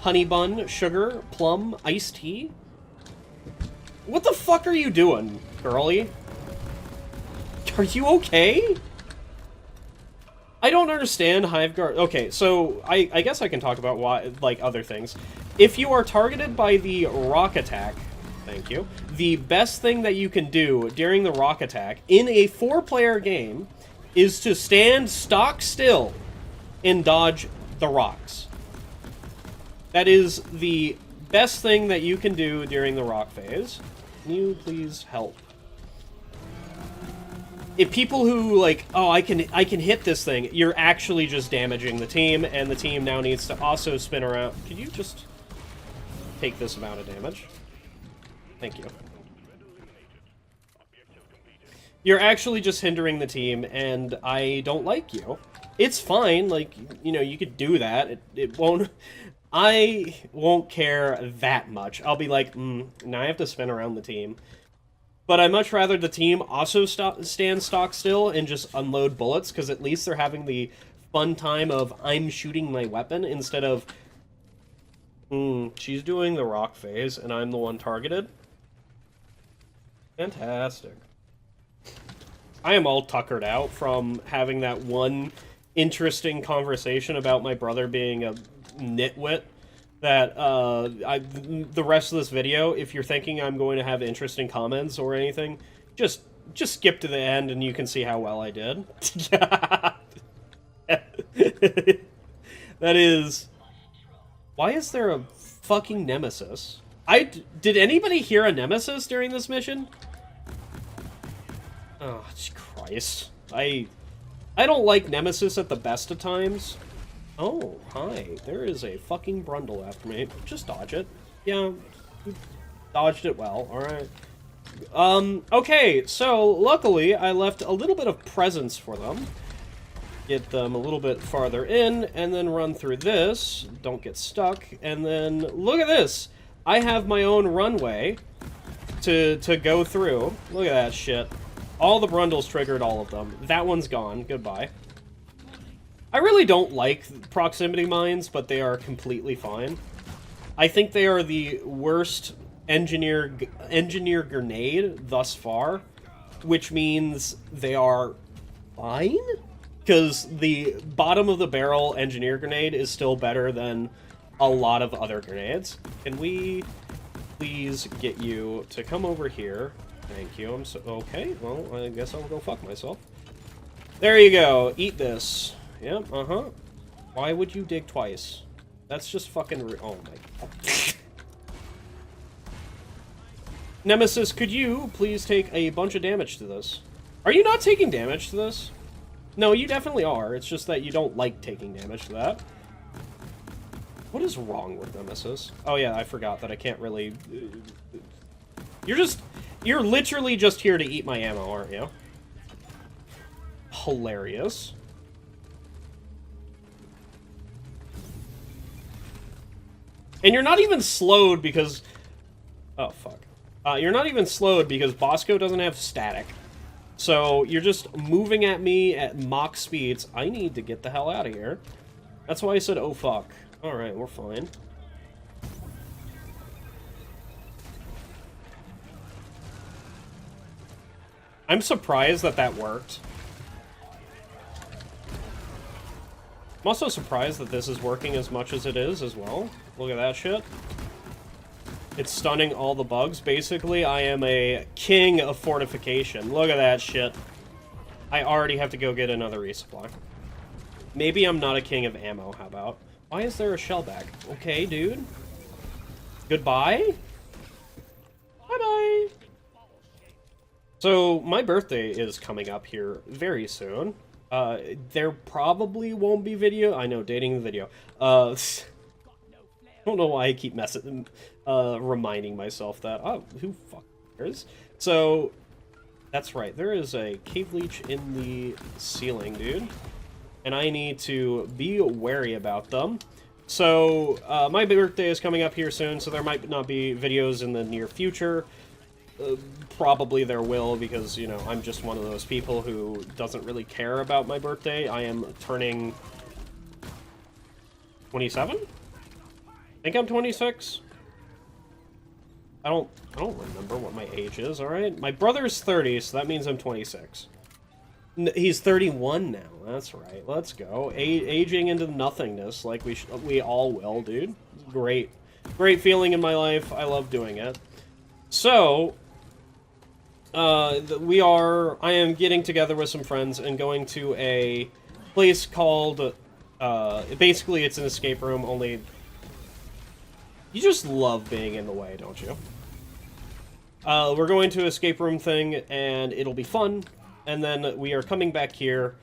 Honey bun, sugar, plum, iced tea? What the fuck are you doing, girlie? Are you okay? I don't understand Hiveguard. Okay, so I guess I can talk about why, like, other things. If you are targeted by the rock attack, thank you, the best thing that you can do during the rock attack in a 4-player game is to stand stock still and dodge the rocks. That is the best thing that you can do during the rock phase. Can you please help? If people who, like, oh, I can hit this thing, you're actually just damaging the team, and the team now needs to also spin around. Could you just take this amount of damage? Thank you. You're actually just hindering the team, and I don't like you. It's fine, like, you know, you could do that. It won't... I won't care that much. I'll be like, now I have to spin around the team. But I'd much rather the team also stand stock still and just unload bullets, because at least they're having the fun time of, I'm shooting my weapon, instead of, she's doing the rock phase, and I'm the one targeted. Fantastic. I am all tuckered out from having that one interesting conversation about my brother being a nitwit, that the rest of this video, if you're thinking I'm going to have interesting comments or anything, just skip to the end and you can see how well I did. That is... Why is there a fucking nemesis? Did anybody hear a nemesis during this mission? Oh, Christ. I don't like nemesis at the best of times. Oh, hi. There is a fucking Brundle after me. Just dodge it. Yeah, you dodged it well. Alright. Okay, so luckily I left a little bit of presents for them. Get them a little bit farther in, and then run through this. Don't get stuck. And then, look at this! I have my own runway to go through. Look at that shit. All the Brundles triggered all of them. That one's gone. Goodbye. I really don't like proximity mines, but they are completely fine. I think they are the worst engineer grenade thus far, which means they are fine? Because the bottom of the barrel engineer grenade is still better than a lot of other grenades. Can we please get you to come over here? Thank you. I'm so okay. Well, I guess I'll go fuck myself. There you go. Eat this. Yep. Why would you dig twice? That's just fucking. Oh my god. Nemesis, could you please take a bunch of damage to this? Are you not taking damage to this? No, you definitely are. It's just that you don't like taking damage to that. What is wrong with Nemesis? Oh yeah, I forgot that I can't really... You're literally just here to eat my ammo, aren't you? Hilarious. And you're not even slowed because... Oh, fuck. You're not even slowed because Bosco doesn't have static. So you're just moving at me at Mach speeds. I need to get the hell out of here. That's why I said, oh fuck. Alright, we're fine. I'm surprised that that worked. I'm also surprised that this is working as much as it is as well. Look at that shit. It's stunning all the bugs. Basically, I am a king of fortification. Look at that shit. I already have to go get another resupply. Maybe I'm not a king of ammo, how about? Why is there a shell bag? Okay, dude. Goodbye? Bye-bye. So, my birthday is coming up here very soon. There probably won't be video. I know, dating the video. I don't know why I keep reminding myself that. Oh, who fuck cares? So, that's right. There is a cave leech in the ceiling, dude. And I need to be wary about them. So, my birthday is coming up here soon, so there might not be videos in the near future. Probably there will, because, you know, I'm just one of those people who doesn't really care about my birthday. I am turning 27? I think I'm 26. I don't remember what my age is, alright? My brother's 30, so that means I'm 26. He's 31 now, that's right. Let's go. Aging into nothingness, like we all will, dude. Great. Great feeling in my life. I love doing it. So, I am getting together with some friends and going to a place called, basically it's an escape room, only... You just love being in the way, don't you? We're going to an escape room thing, and it'll be fun. And then we are coming back here,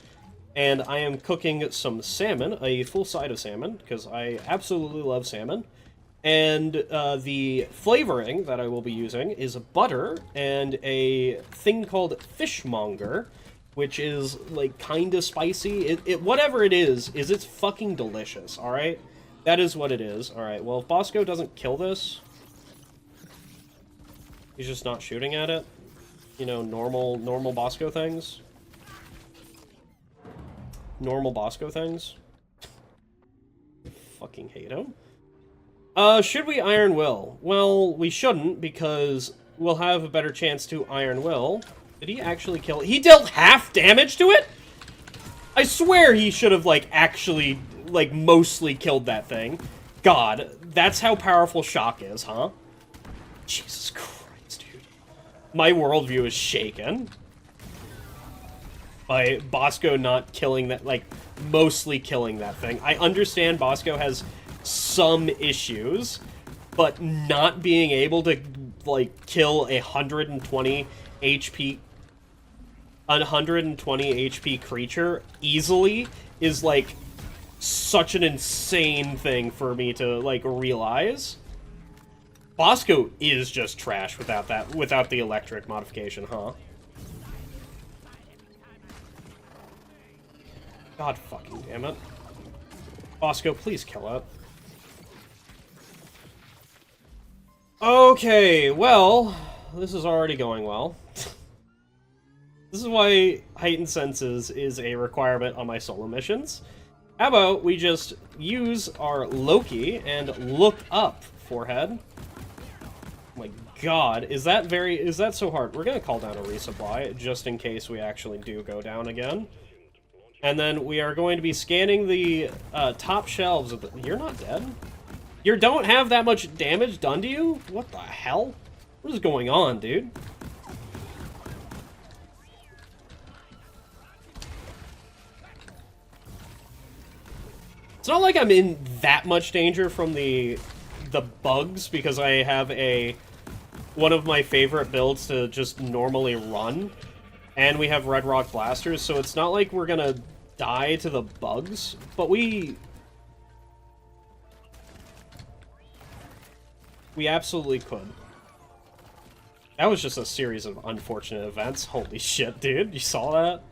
and I am cooking some salmon, a full side of salmon, because I absolutely love salmon. And the flavoring that I will be using is butter and a thing called fishmonger, which is, like, kinda spicy. Whatever it is it's fucking delicious, alright? That is what it is. Alright, well, if Bosco doesn't kill this... He's just not shooting at it. You know, normal Bosco things. Normal Bosco things. Fucking hate him. Should we Iron Will? Well, we shouldn't, because we'll have a better chance to Iron Will. Did he actually kill it? He dealt half damage to it?! I swear he should have, like, actually, like, mostly killed that thing. God, that's how powerful shock is, huh? Jesus Christ, dude. My worldview is shaken. By Bosco not killing that, like, mostly killing that thing. I understand Bosco has some issues, but not being able to, like, kill a 120 HP creature easily is, like, such an insane thing for me to, like, realize. Bosco is just trash without the electric modification, huh? God fucking damn it. Bosco, please kill it. Okay, well, this is already going well. This is why Heightened Senses is a requirement on my solo missions. How about we just use our Loki and look up, forehead? Oh my god, is that so hard? We're gonna call down a resupply, just in case we actually do go down again. And then we are going to be scanning the top shelves of the... You're not dead? You don't have that much damage done to you? What the hell? What is going on, dude? It's not like I'm in that much danger from the bugs, because I have one of my favorite builds to just normally run, and we have Red Rock Blasters, so it's not like we're gonna die to the bugs, but we absolutely could. That was just a series of unfortunate events. Holy shit, dude. You saw that?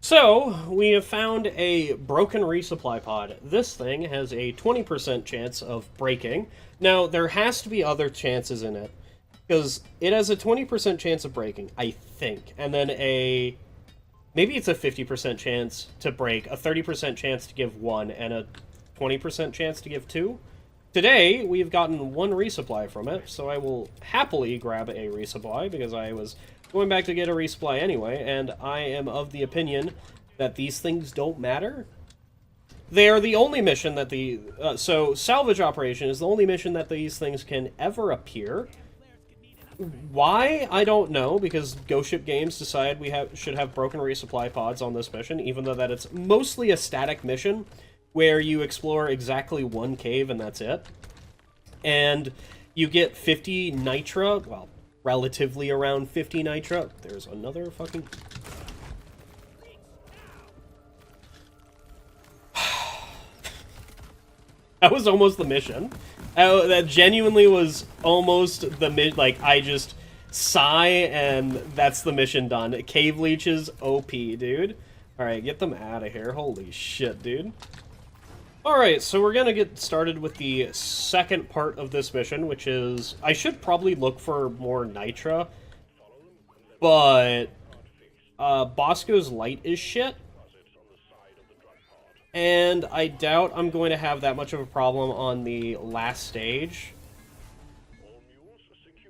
So, we have found a broken resupply pod. This thing has a 20% chance of breaking. Now, there has to be other chances in it, because it has a 20% chance of breaking, I think. And then maybe it's a 50% chance to break, a 30% chance to give 1, and a 20% chance to give 2. Today, we've gotten 1 resupply from it, so I will happily grab a resupply, because I was going back to get a resupply anyway, and I am of the opinion that these things don't matter. They are the only mission that so salvage operation is the only mission that these things can ever appear. Why? I don't know, because Ghost Ship Games decided we should have broken resupply pods on this mission, even though that it's mostly a static mission, where you explore exactly 1 cave and that's it. And you get 50 nitra, well, relatively around 50 nitra. There's another fucking... That was almost the mission. That genuinely was almost the mission. Like, I just sigh and that's the mission done. Cave leeches, OP, dude. Alright, get them out of here. Holy shit, dude. Alright, so we're gonna get started with the second part of this mission, which is... I should probably look for more nitra, but... Bosco's light is shit. And I doubt I'm going to have that much of a problem on the last stage.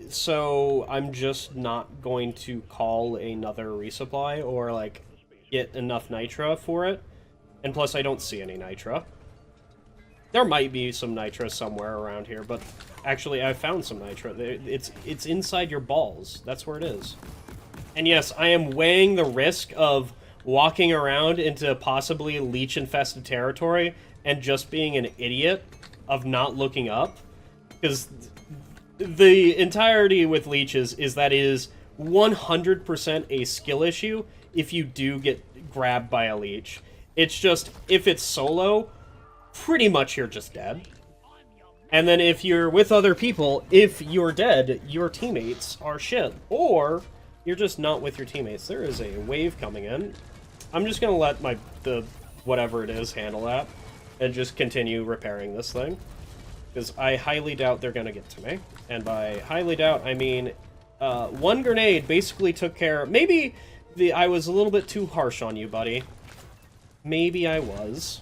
So I'm just not going to call another resupply or, like, get enough nitra for it. And plus, I don't see any nitra. There might be some nitra somewhere around here, but actually I found some nitra. It's inside your balls. That's where it is. And yes, I am weighing the risk of walking around into possibly leech-infested territory and just being an idiot of not looking up. Because the entirety with leeches is that it is 100% a skill issue if you do get grabbed by a leech. It's just, if it's solo, pretty much you're just dead. And then if you're with other people, if you're dead, your teammates are shit. Or you're just not with your teammates. There is a wave coming in. I'm just gonna let the whatever it is handle that and just continue repairing this thing. Because I highly doubt they're gonna get to me. And by highly doubt, I mean 1 grenade basically took care... Maybe I was a little bit too harsh on you, buddy. Maybe I was.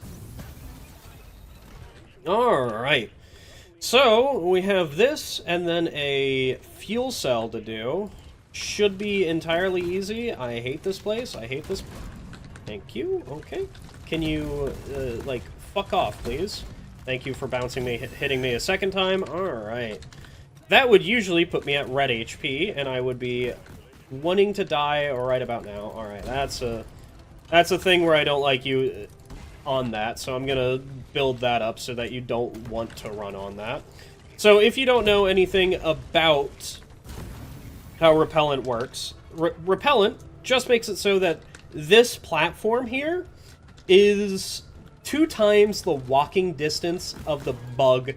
Alright. So, we have this, and then a fuel cell to do. Should be entirely easy. I hate this place. I hate this... Thank you. Okay. Can you, like, fuck off, please? Thank you for bouncing me, hitting me a second time. Alright. That would usually put me at red HP, and I would be wanting to die right about now. Alright, that's a thing where I don't like you on that, so I'm gonna build that up so that you don't want to run on that. So if you don't know anything about how repellent works, repellent just makes it so that this platform here is 2 times the walking distance of the bug.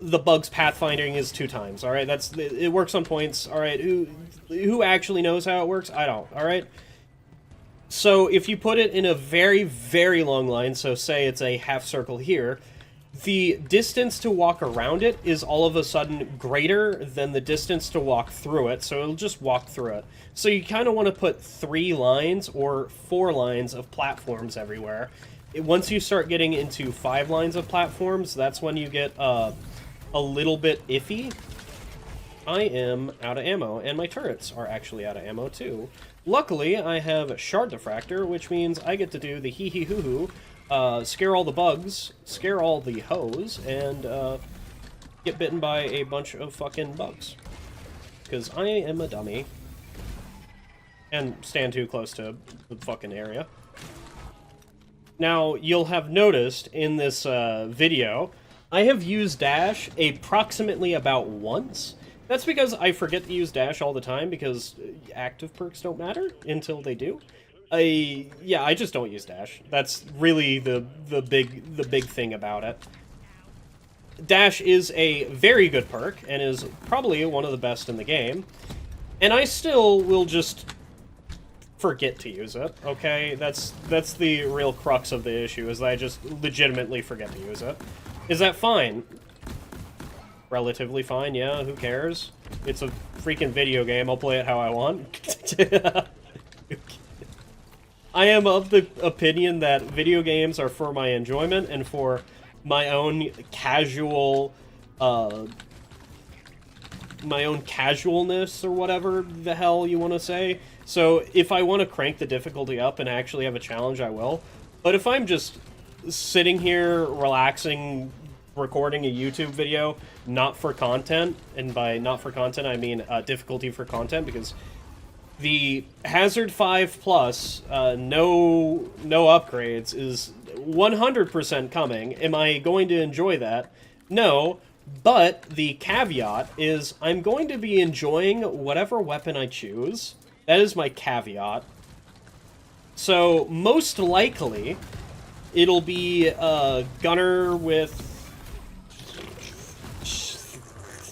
The bug's pathfinding is 2 times, alright? It works on points, alright? Who actually knows how it works? I don't, alright? So if you put it in a very, very long line, so say it's a half circle here, the distance to walk around it is all of a sudden greater than the distance to walk through it, so it'll just walk through it. So you kind of want to put 3 lines or 4 lines of platforms everywhere. Once you start getting into 5 lines of platforms, that's when you get a little bit iffy. I am out of ammo, and my turrets are actually out of ammo too. Luckily, I have Shard Diffractor, which means I get to do the hee-hee-hoo-hoo, scare all the bugs, scare all the hoes, and get bitten by a bunch of fucking bugs. Because I am a dummy. And stand too close to the fucking area. Now, you'll have noticed in this video, I have used dash approximately about once. That's because I forget to use dash all the time, because active perks don't matter until they do. Yeah, I just don't use dash. That's really the big thing about it. Dash is a very good perk, and is probably one of the best in the game. And I still will just forget to use it, okay? That's the real crux of the issue, is that I just legitimately forget to use it. Is that fine? Relatively fine, yeah, who cares? It's a freaking video game, I'll play it how I want. I am of the opinion that video games are for my enjoyment and for my own casual, my own casualness, or whatever the hell you want to say. So if I want to crank the difficulty up and actually have a challenge, I will. But if I'm just sitting here, relaxing, recording a YouTube video, not for content, and by not for content I mean difficulty for content, because the Hazard 5 Plus, no upgrades, is 100% coming. Am I going to enjoy that? No, but the caveat is I'm going to be enjoying whatever weapon I choose. That is my caveat. So, most likely, it'll be a gunner with...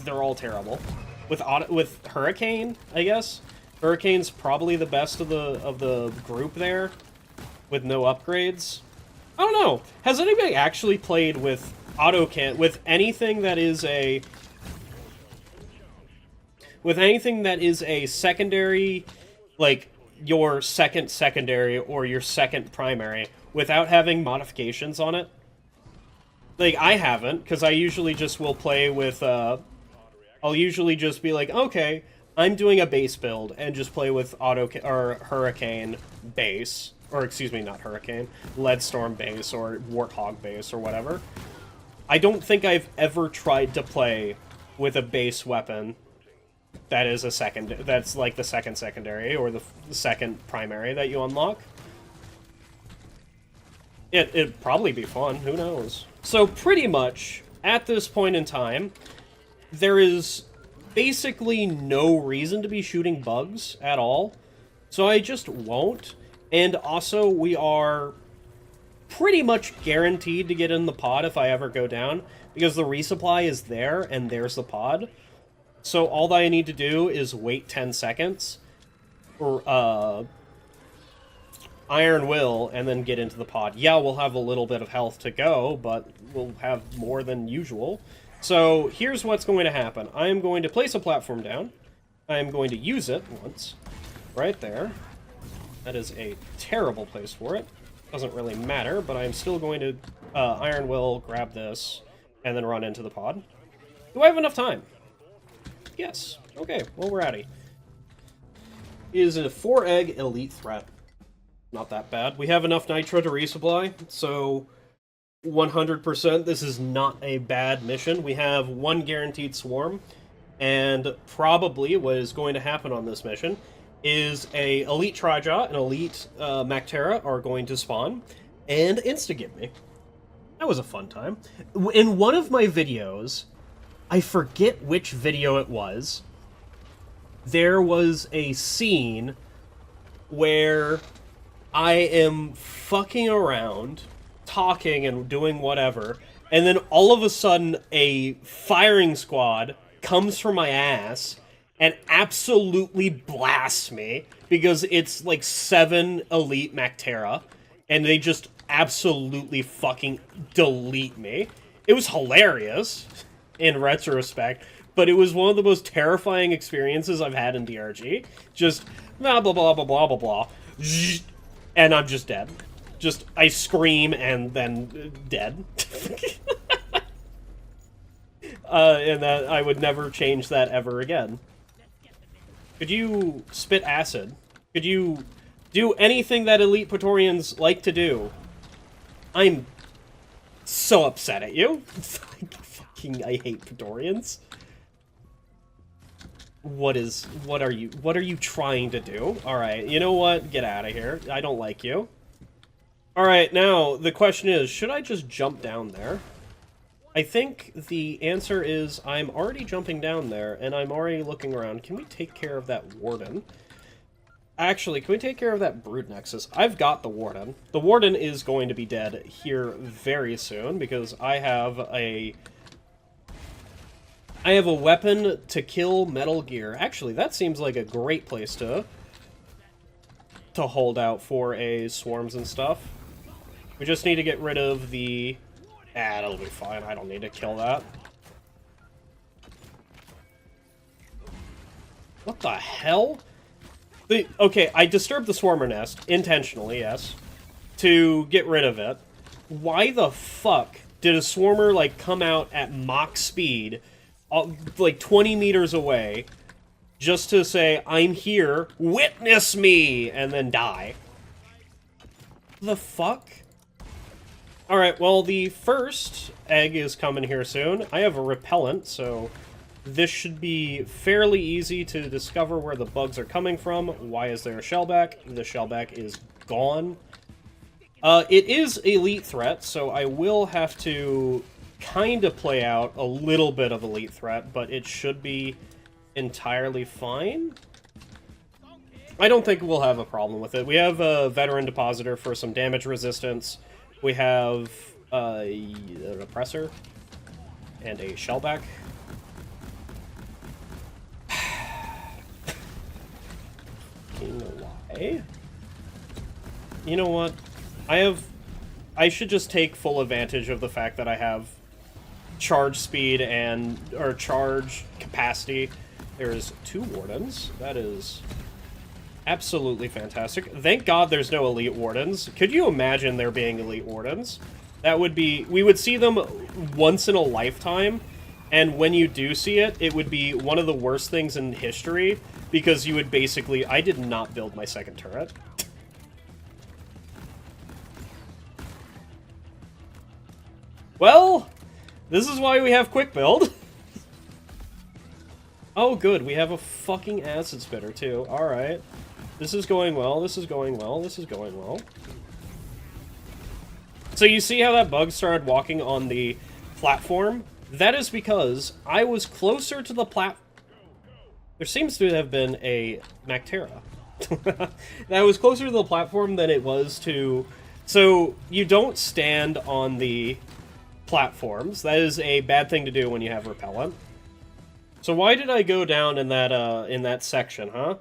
They're all terrible. With Hurricane, I guess? Hurricane's probably the best of the group there, with no upgrades. I don't know. Has anybody actually played with with anything that is a secondary, like your second secondary or your second primary, without having modifications on it? Like, I haven't, because I usually just will play with, I'll usually just be like, okay, I'm doing a base build, and just play with Hurricane base, or excuse me, not Hurricane, Leadstorm base, or Warthog base, or whatever. I don't think I've ever tried to play with a base weapon that is that's like the second secondary, or the second primary that you unlock. It'd probably be fun, who knows? So pretty much, at this point in time, there is basically no reason to be shooting bugs at all, so I just won't. And also, we are pretty much guaranteed to get in the pod if I ever go down, because the resupply is there, and there's the pod. So all that I need to do is wait 10 seconds, or, Iron Will, and then get into the pod. Yeah, we'll have a little bit of health to go, but we'll have more than usual. So, here's what's going to happen. I am going to place a platform down. I am going to use it once. Right there. That is a terrible place for it. Doesn't really matter, but I'm still going to Iron Will, grab this, and then run into the pod. Do I have enough time? Yes. Okay, well, we're ready. It is a 4-egg elite threat. Not that bad. We have enough nitro to resupply, so 100% this is not a bad mission. We have 1 guaranteed swarm, and probably what is going to happen on this mission is a elite Trijaw and elite Mactera are going to spawn and insta-get me. That was a fun time. In one of my videos, I forget which video it was, there was a scene where I am fucking around, talking and doing whatever, and then all of a sudden a firing squad comes for my ass and absolutely blasts me because it's like 7 elite Mactera, and they just absolutely fucking delete me. It was hilarious in retrospect, but it was one of the most terrifying experiences I've had in DRG. Just blah blah blah blah blah blah blah, and I'm just dead. Just I scream and then dead. And that I would never change that ever again. Could you spit acid? Could you do anything that elite Praetorians like to do? I'm so upset at you. I hate Praetorians. What are you trying to do? Alright, you know what? Get out of here. I don't like you. Alright, now, the question is, should I just jump down there? I think the answer is I'm already jumping down there, and I'm already looking around. Can we take care of that Warden? Actually, can we take care of that Brood Nexus? I've got the Warden. The Warden is going to be dead here very soon, because I have a weapon to kill Metal Gear. Actually, that seems like a great place to hold out for a swarms and stuff. We just need to get rid of the... Ah, that'll be fine. I don't need to kill that. What the hell? Okay, I disturbed the swarmer nest, intentionally, yes, to get rid of it. Why the fuck did a swarmer, like, come out at Mach speed, like 20 meters away, just to say, I'm here, witness me, and then die? The fuck? Alright, well, the first egg is coming here soon. I have a repellent, so this should be fairly easy to discover where the bugs are coming from. Why is there a shellback? The shellback is gone. It is elite threat, so I will have to kind of play out a little bit of elite threat, but it should be entirely fine. I don't think we'll have a problem with it. We have a veteran depositor for some damage resistance. We have a repressor and a shellback. Why? You know what? I should just take full advantage of the fact that I have charge speed or charge capacity. There's 2 wardens. That is absolutely fantastic. Thank God there's no elite wardens. Could you imagine there being elite wardens? That would be... We would see them once in a lifetime, and when you do see it, it would be one of the worst things in history, because you would basically... I did not build my second turret. Well, this is why we have quick build. Oh, good. We have a fucking acid spitter, too. Alright. This is going well. This is going well. This is going well. So you see how that bug started walking on the platform? That is because I was closer to the There seems to have been a Mactera. That was closer to the platform than it was to... So, you don't stand on the platforms. That is a bad thing to do when you have repellent. So why did I go down in that section, huh?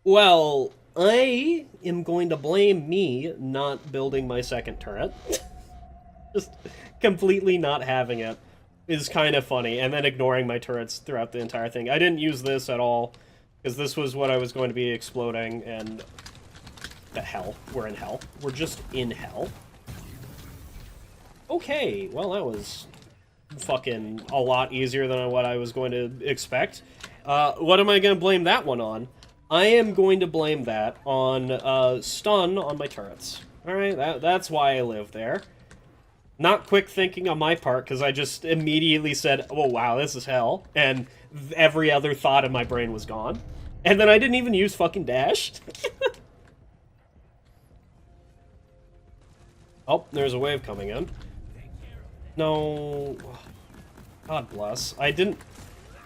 Well, I am going to blame me not building my second turret. Just completely not having it is kind of funny, and then ignoring my turrets throughout the entire thing. I didn't use this at all, because this was what I was going to be exploding, and... The hell. We're in hell. We're just in hell. Okay, well that was fucking a lot easier than what I was going to expect. What am I going to blame that one on? I am going to blame that on stun on my turrets. Alright, that's why I live there. Not quick thinking on my part, because I just immediately said, oh wow, this is hell, and every other thought in my brain was gone. And then I didn't even use fucking dash. Oh, there's a wave coming in. No. God bless. I didn't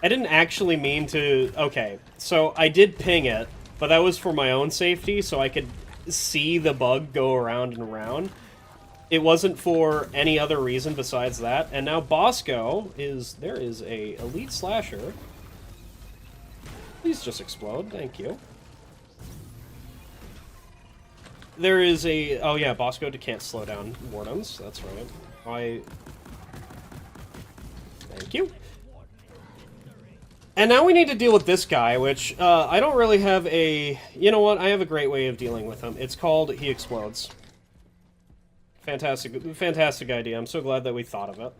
actually mean to... Okay, so I did ping it, but that was for my own safety, so I could see the bug go around and around. It wasn't for any other reason besides that. And now Bosco is... There is a elite slasher. Please just explode, thank you. There is a... Oh yeah, Bosco can't slow down Wardens, that's right. Thank you. And now we need to deal with this guy, which, I don't really have a... You know what, I have a great way of dealing with him. It's called He Explodes. Fantastic idea, I'm so glad that we thought of it.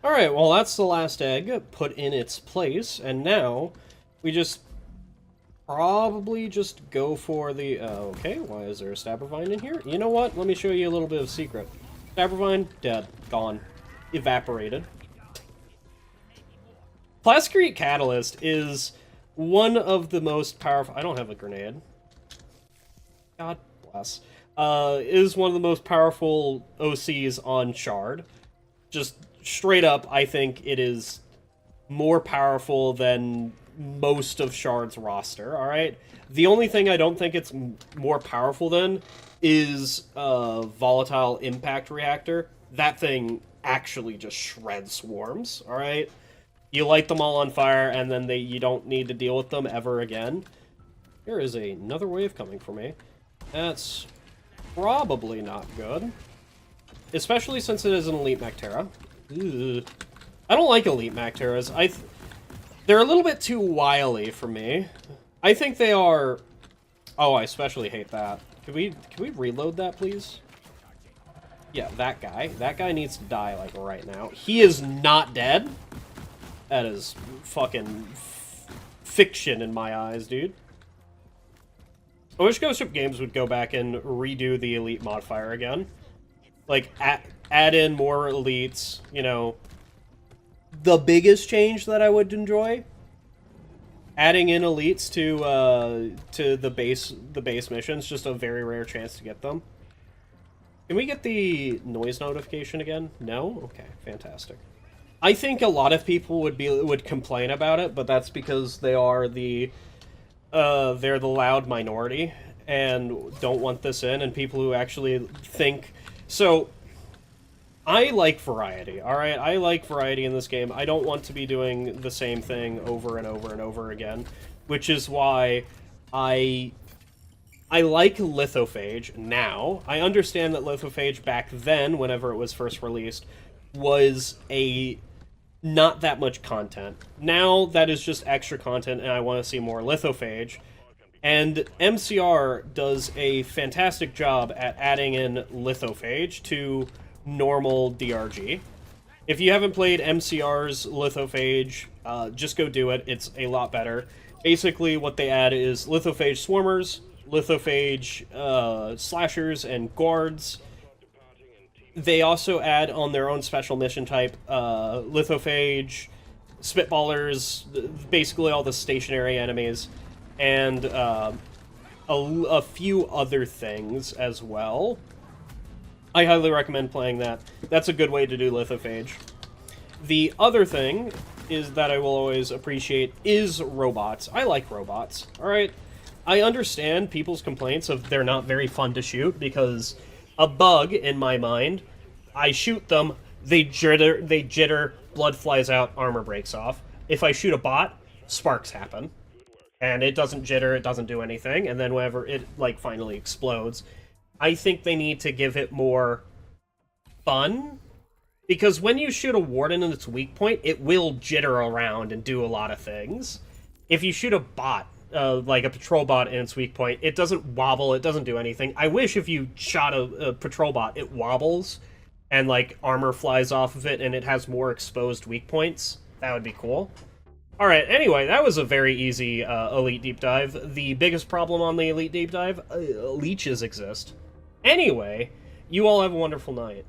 Alright, well that's the last egg put in its place, and now we just... Probably just go for the... okay, why is there a Stabbervine in here? You know what? Let me show you a little bit of secret. Stabbervine, dead. Gone. Evaporated. Plascrete Catalyst is one of the most powerful... I don't have a grenade. God bless. Is one of the most powerful OCs on Shard. Just straight up, I think it is more powerful than... most of Shard's roster, alright? The only thing I don't think it's more powerful than is Volatile Impact Reactor. That thing actually just shreds swarms, alright? You light them all on fire, and then you don't need to deal with them ever again. Here is another wave coming for me. That's probably not good. Especially since it is an Elite Mactera. Ugh. I don't like Elite Macteras. They're a little bit too wily for me. I think they are... Oh, I especially hate that. Can we reload that, please? Yeah, that guy. That guy needs to die, like, right now. He is not dead. That is fucking fiction in my eyes, dude. I wish Ghost Ship Games would go back and redo the Elite modifier again. Like, add in more Elites, you know... The biggest change that I would enjoy, adding in elites to the base missions, just a very rare chance to get them. Can we get the noise notification again? No? Okay, fantastic. I think a lot of people would complain about it, but that's because they're the loud minority and don't want this in, and people who actually think so. I like variety, alright? I like variety in this game. I don't want to be doing the same thing over and over and over again, which is why I like Lithophage now. I understand that Lithophage back then, whenever it was first released, was not that much content. Now, that is just extra content, and I want to see more Lithophage. And MCR does a fantastic job at adding in Lithophage to... normal DRG. If you haven't played MCR's Lithophage, just go do it. It's a lot better. Basically, what they add is Lithophage Swarmers, Lithophage Slashers, and Guards. They also add on their own special mission type, Lithophage, Spitballers, basically all the stationary enemies, and a few other things as well. I highly recommend playing that. That's a good way to do Lithophage. The other thing is that I will always appreciate is robots. I like robots, alright? I understand people's complaints of they're not very fun to shoot, because a bug, in my mind, I shoot them, they jitter, blood flies out, armor breaks off. If I shoot a bot, sparks happen. And it doesn't jitter, it doesn't do anything, and then whenever it, like, finally explodes... I think they need to give it more fun, because when you shoot a Warden in its weak point, it will jitter around and do a lot of things. If you shoot a bot, like a patrol bot in its weak point, it doesn't wobble, it doesn't do anything. I wish if you shot a patrol bot, it wobbles, and like armor flies off of it, and it has more exposed weak points. That would be cool. Alright, anyway, that was a very easy Elite Deep Dive. The biggest problem on the Elite Deep Dive, leeches exist. Anyway, you all have a wonderful night.